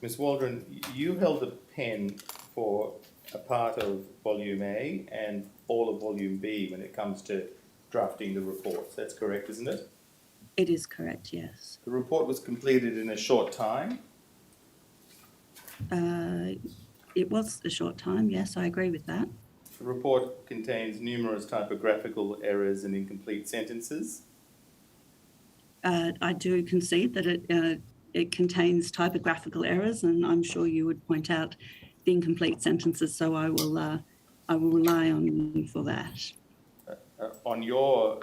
Ms. Waldron, you held a pen for a part of Volume A and all of Volume B when it comes to drafting the reports. That's correct, isn't it? It is correct, yes. The report was completed in a short time. It was a short time, yes, I agree with that. The report contains numerous typographical errors and incomplete sentences. I do concede that it contains typographical errors, and I'm sure you would point out the incomplete sentences, so I will rely on you for that. On your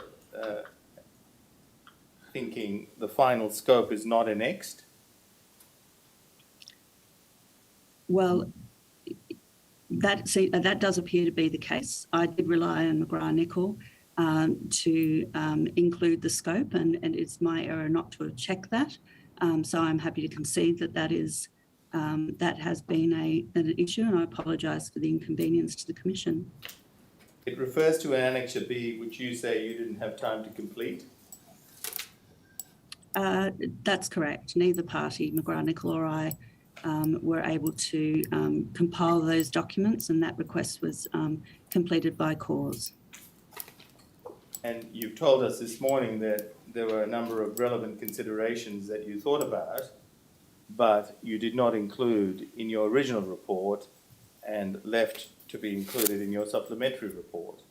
thinking, the final scope is not annexed? Well, that does appear to be the case. I did rely on McGrath-Nichol to include the scope, and it's my error not to have checked that. So I'm happy to concede that has been an issue, and I apologise for the inconvenience to the Commission. It refers to an Annexure B, which you say you didn't have time to complete. That's correct. Neither party, McGrath-Nichol or I, were able to compile those documents, and that request was completed by cause. And you've told us this morning that there were a number of relevant considerations that you thought about, but you did not include in your original report and left to be included in your supplementary report.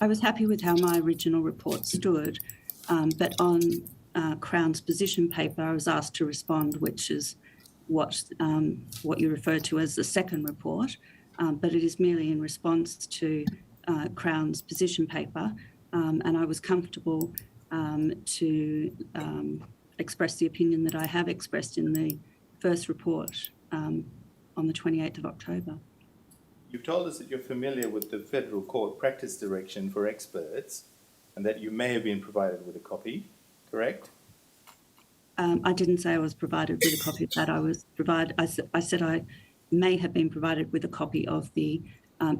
I was happy with how my original report stood, but on Crown's position paper, I was asked to respond, which is what you refer to as the second report, but it is merely in response to Crown's position paper, and I was comfortable to express the opinion that I have expressed in the first report on the 28th of October. You've told us that you're familiar with the Federal Court Practice Direction for Experts and that you may have been provided with a copy, correct? I didn't say I was provided with a copy of that. I said I may have been provided with a copy of the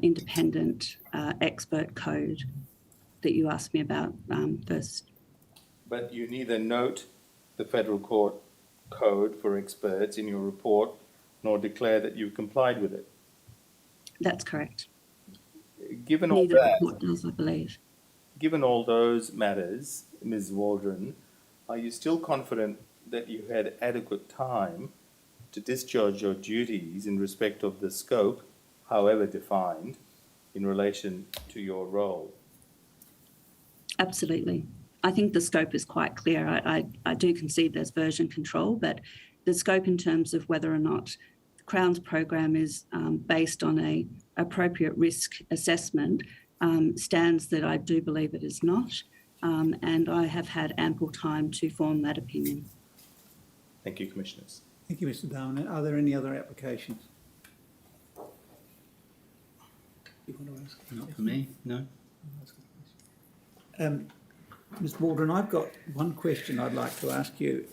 independent expert code that you asked me about first. But you neither note the Federal Court Code for Experts in your report nor declare that you've complied with it. That's correct. Given all Neither that, report does, I believe. given all those matters, Ms. Waldron, are you still confident that you had adequate time to discharge your duties in respect of the scope, however defined, in relation to your role? Absolutely. I think the scope is quite clear. I do concede there's version control, but the scope in terms of whether or not Crown's program is based on a appropriate risk assessment stands that I do believe it is not, and I have had ample time to form that opinion. Thank you, Commissioners. Thank you, Mr. Darwin. Are there any other applications? You want to ask? Not for me, no. Ms. Waldron, I've got one question I'd like to ask you,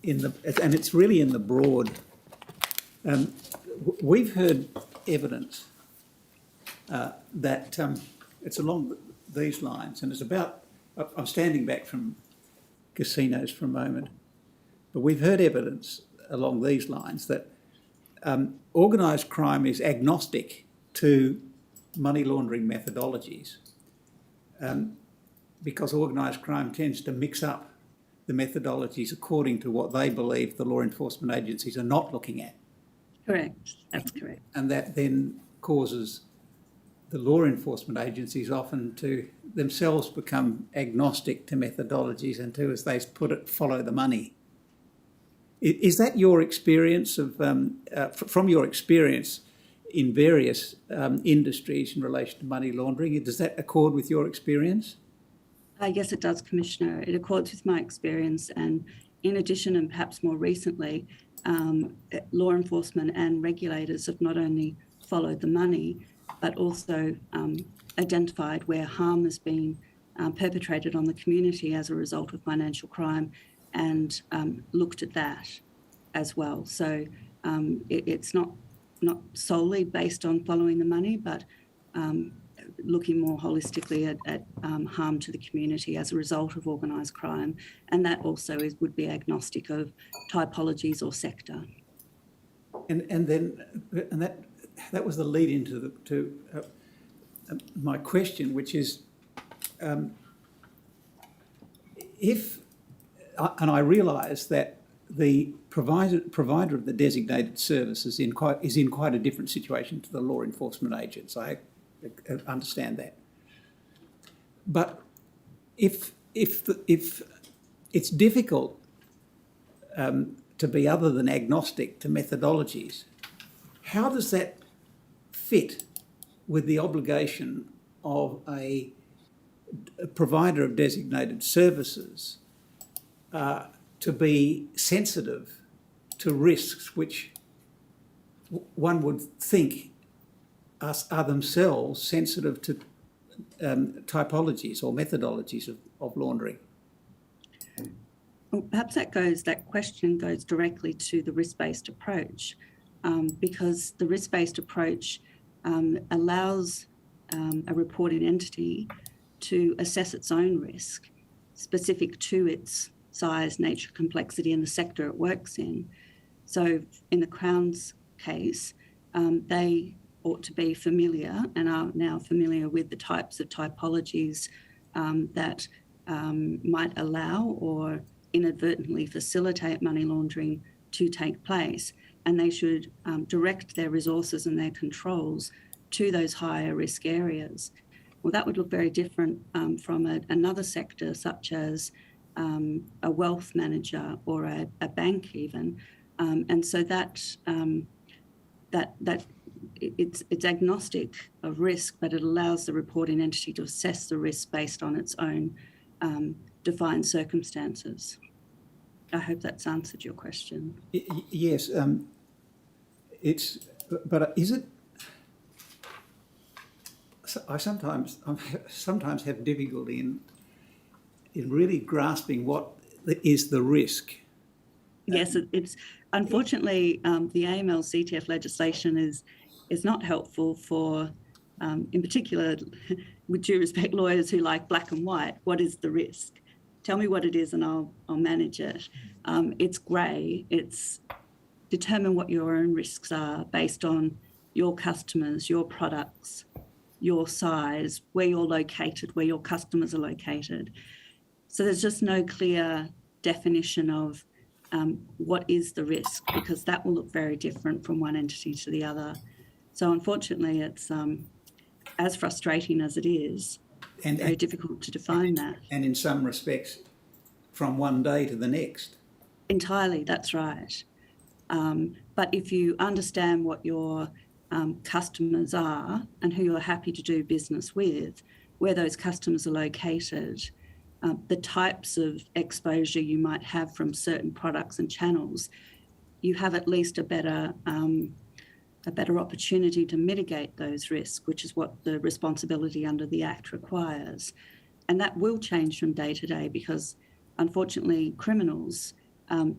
and it's really in the broad. We've heard evidence that it's along these lines, and it's about, I'm standing back from casinos for a moment, but we've heard evidence along these lines that organised crime is agnostic to money laundering methodologies, because organised crime tends to mix up the methodologies according to what they believe the law enforcement agencies are not looking at. Correct. That's correct. And that then causes the law enforcement agencies often to themselves become agnostic to methodologies and to, as they put it, follow the money. Is that your experience of, from your experience in various industries in relation to money laundering? Does that accord with your experience? Yes, it does, Commissioner. It accords with my experience, and in addition, and perhaps more recently, law enforcement and regulators have not only followed the money, but also identified where harm has been perpetrated on the community as a result of financial crime, and looked at that as well. So it's not solely based on following the money, but looking more holistically at harm to the community as a result of organised crime, and that also would be agnostic of typologies or sector. And that was the lead into my question, which is if, and I realise that the provider of the designated service is in quite a different situation to the law enforcement agents. I understand that. But if it's difficult to be other than agnostic to methodologies, how does that fit with the obligation of a provider of designated services to be sensitive to risks which one would think are themselves sensitive to typologies or methodologies of laundering? Well, perhaps that question goes directly to the risk-based approach, because the risk-based approach allows a reporting entity to assess its own risk specific to its size, nature, complexity, and the sector it works in. So in the Crown's case, they ought to be familiar and are now familiar with the types of typologies that might allow or inadvertently facilitate money laundering to take place. And they should direct their resources and their controls to those higher risk areas. Well, that would look very different from another sector, such as a wealth manager or a bank even. And so it's agnostic of risk, but it allows the reporting entity to assess the risk based on its own defined circumstances. I hope that's answered your question. Yes, but is it? I sometimes have difficulty in really grasping what is the risk. Yes, it's unfortunately the AML-CTF legislation is not helpful for, in particular, with due respect, lawyers who like black and white. What is the risk? Tell me what it is, and I'll manage it. It's grey. It's determine what your own risks are based on your customers, your products, your size, where you're located, where your customers are located. So there's just no clear definition of what is the risk, because that will look very different from one entity to the other. So unfortunately, it's as frustrating as it is, very difficult to define that. And in some respects, from one day to the next. Entirely, that's right. But if you understand what your customers are and who you're happy to do business with, where those customers are located, the types of exposure you might have from certain products and channels, you have at least a better opportunity to mitigate those risks, which is what the responsibility under the Act requires. And that will change from day to day, because unfortunately criminals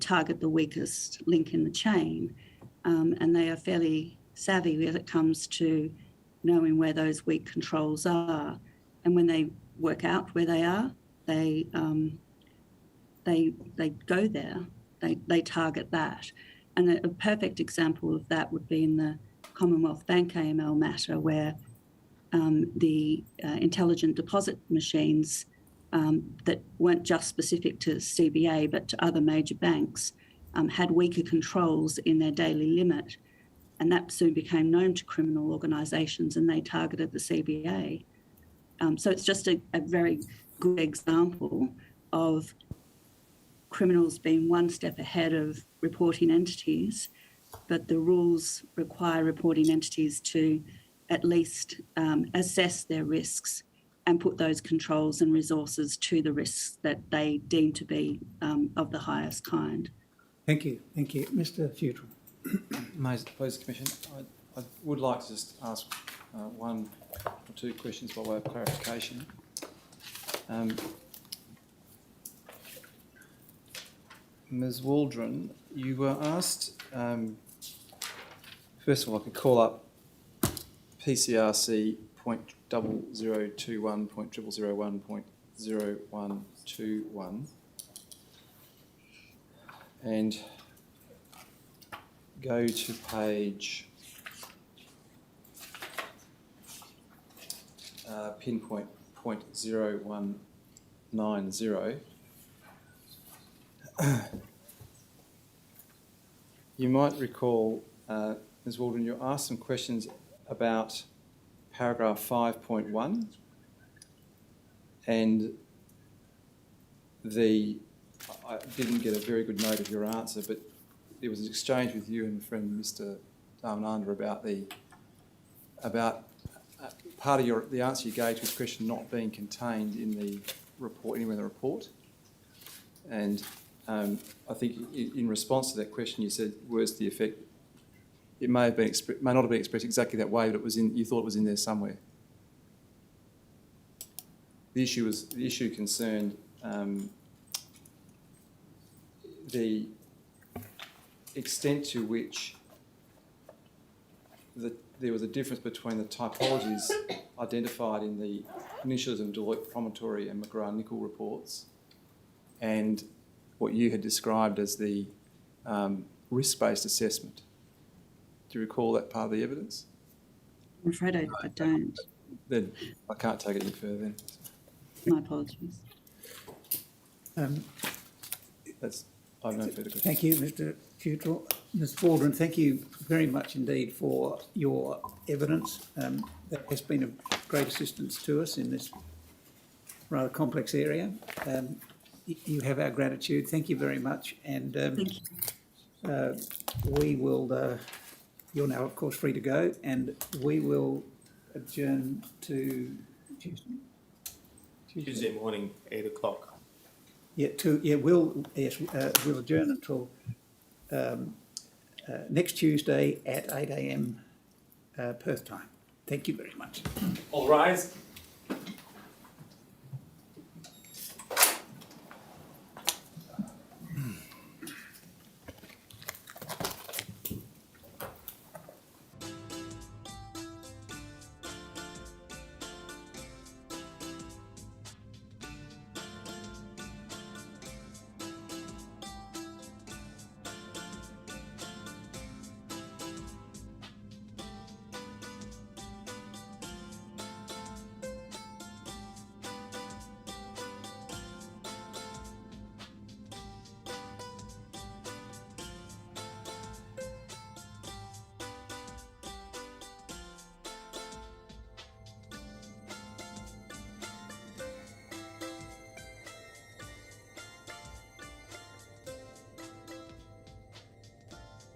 target the weakest link in the chain, and they are fairly savvy when it comes to knowing where those weak controls are. And when they work out where they are, they go there. They target that. And a perfect example of that would be in the Commonwealth Bank AML matter, where the intelligent deposit machines that weren't just specific to CBA but to other major banks had weaker controls in their daily limit. And that soon became known to criminal organisations, and they targeted the CBA. So it's just a very good example of criminals being one step ahead of reporting entities, but the rules require reporting entities to at least assess their risks and put those controls and resources to the risks that they deem to be of the highest kind. Thank you. Thank you. Mr. Futrell. Please, Commission. I would like to just ask one or two questions by way of clarification. Ms. Waldron, you were asked, first of all, I could call up PCRC .0021.001.0121 and go to page pinpoint .0190. You might recall, Ms Waldron, you asked some questions about paragraph 5.1 and I didn't get a very good note of your answer, but there was an exchange with you and friend Mr Dharmananda about part of the answer you gave to his question not being contained in the report, anywhere in the report. And I think in response to that question, you said words to the effect, it may not have been expressed exactly that way, but you thought it was in there somewhere. The issue concerned the extent to which there was a difference between the typologies identified in the initialism Deloitte Promontory and McGrath-Nicol reports and what you had described as the risk-based assessment. Do you recall that part of the evidence? I'm afraid I don't. Then I can't take it any further then. My apologies. I have no further questions. Thank you, Mr Futrell. Ms Waldron, thank you very much indeed for your evidence. That has been of great assistance to us in this rather complex area. You have our gratitude. Thank you very much. And Thank you. we will, you're now of course free to go, and we will adjourn to Tuesday morning, 8 o'clock. We'll adjourn until next Tuesday at 8 a.m. Perth time. Thank you very much. All rise.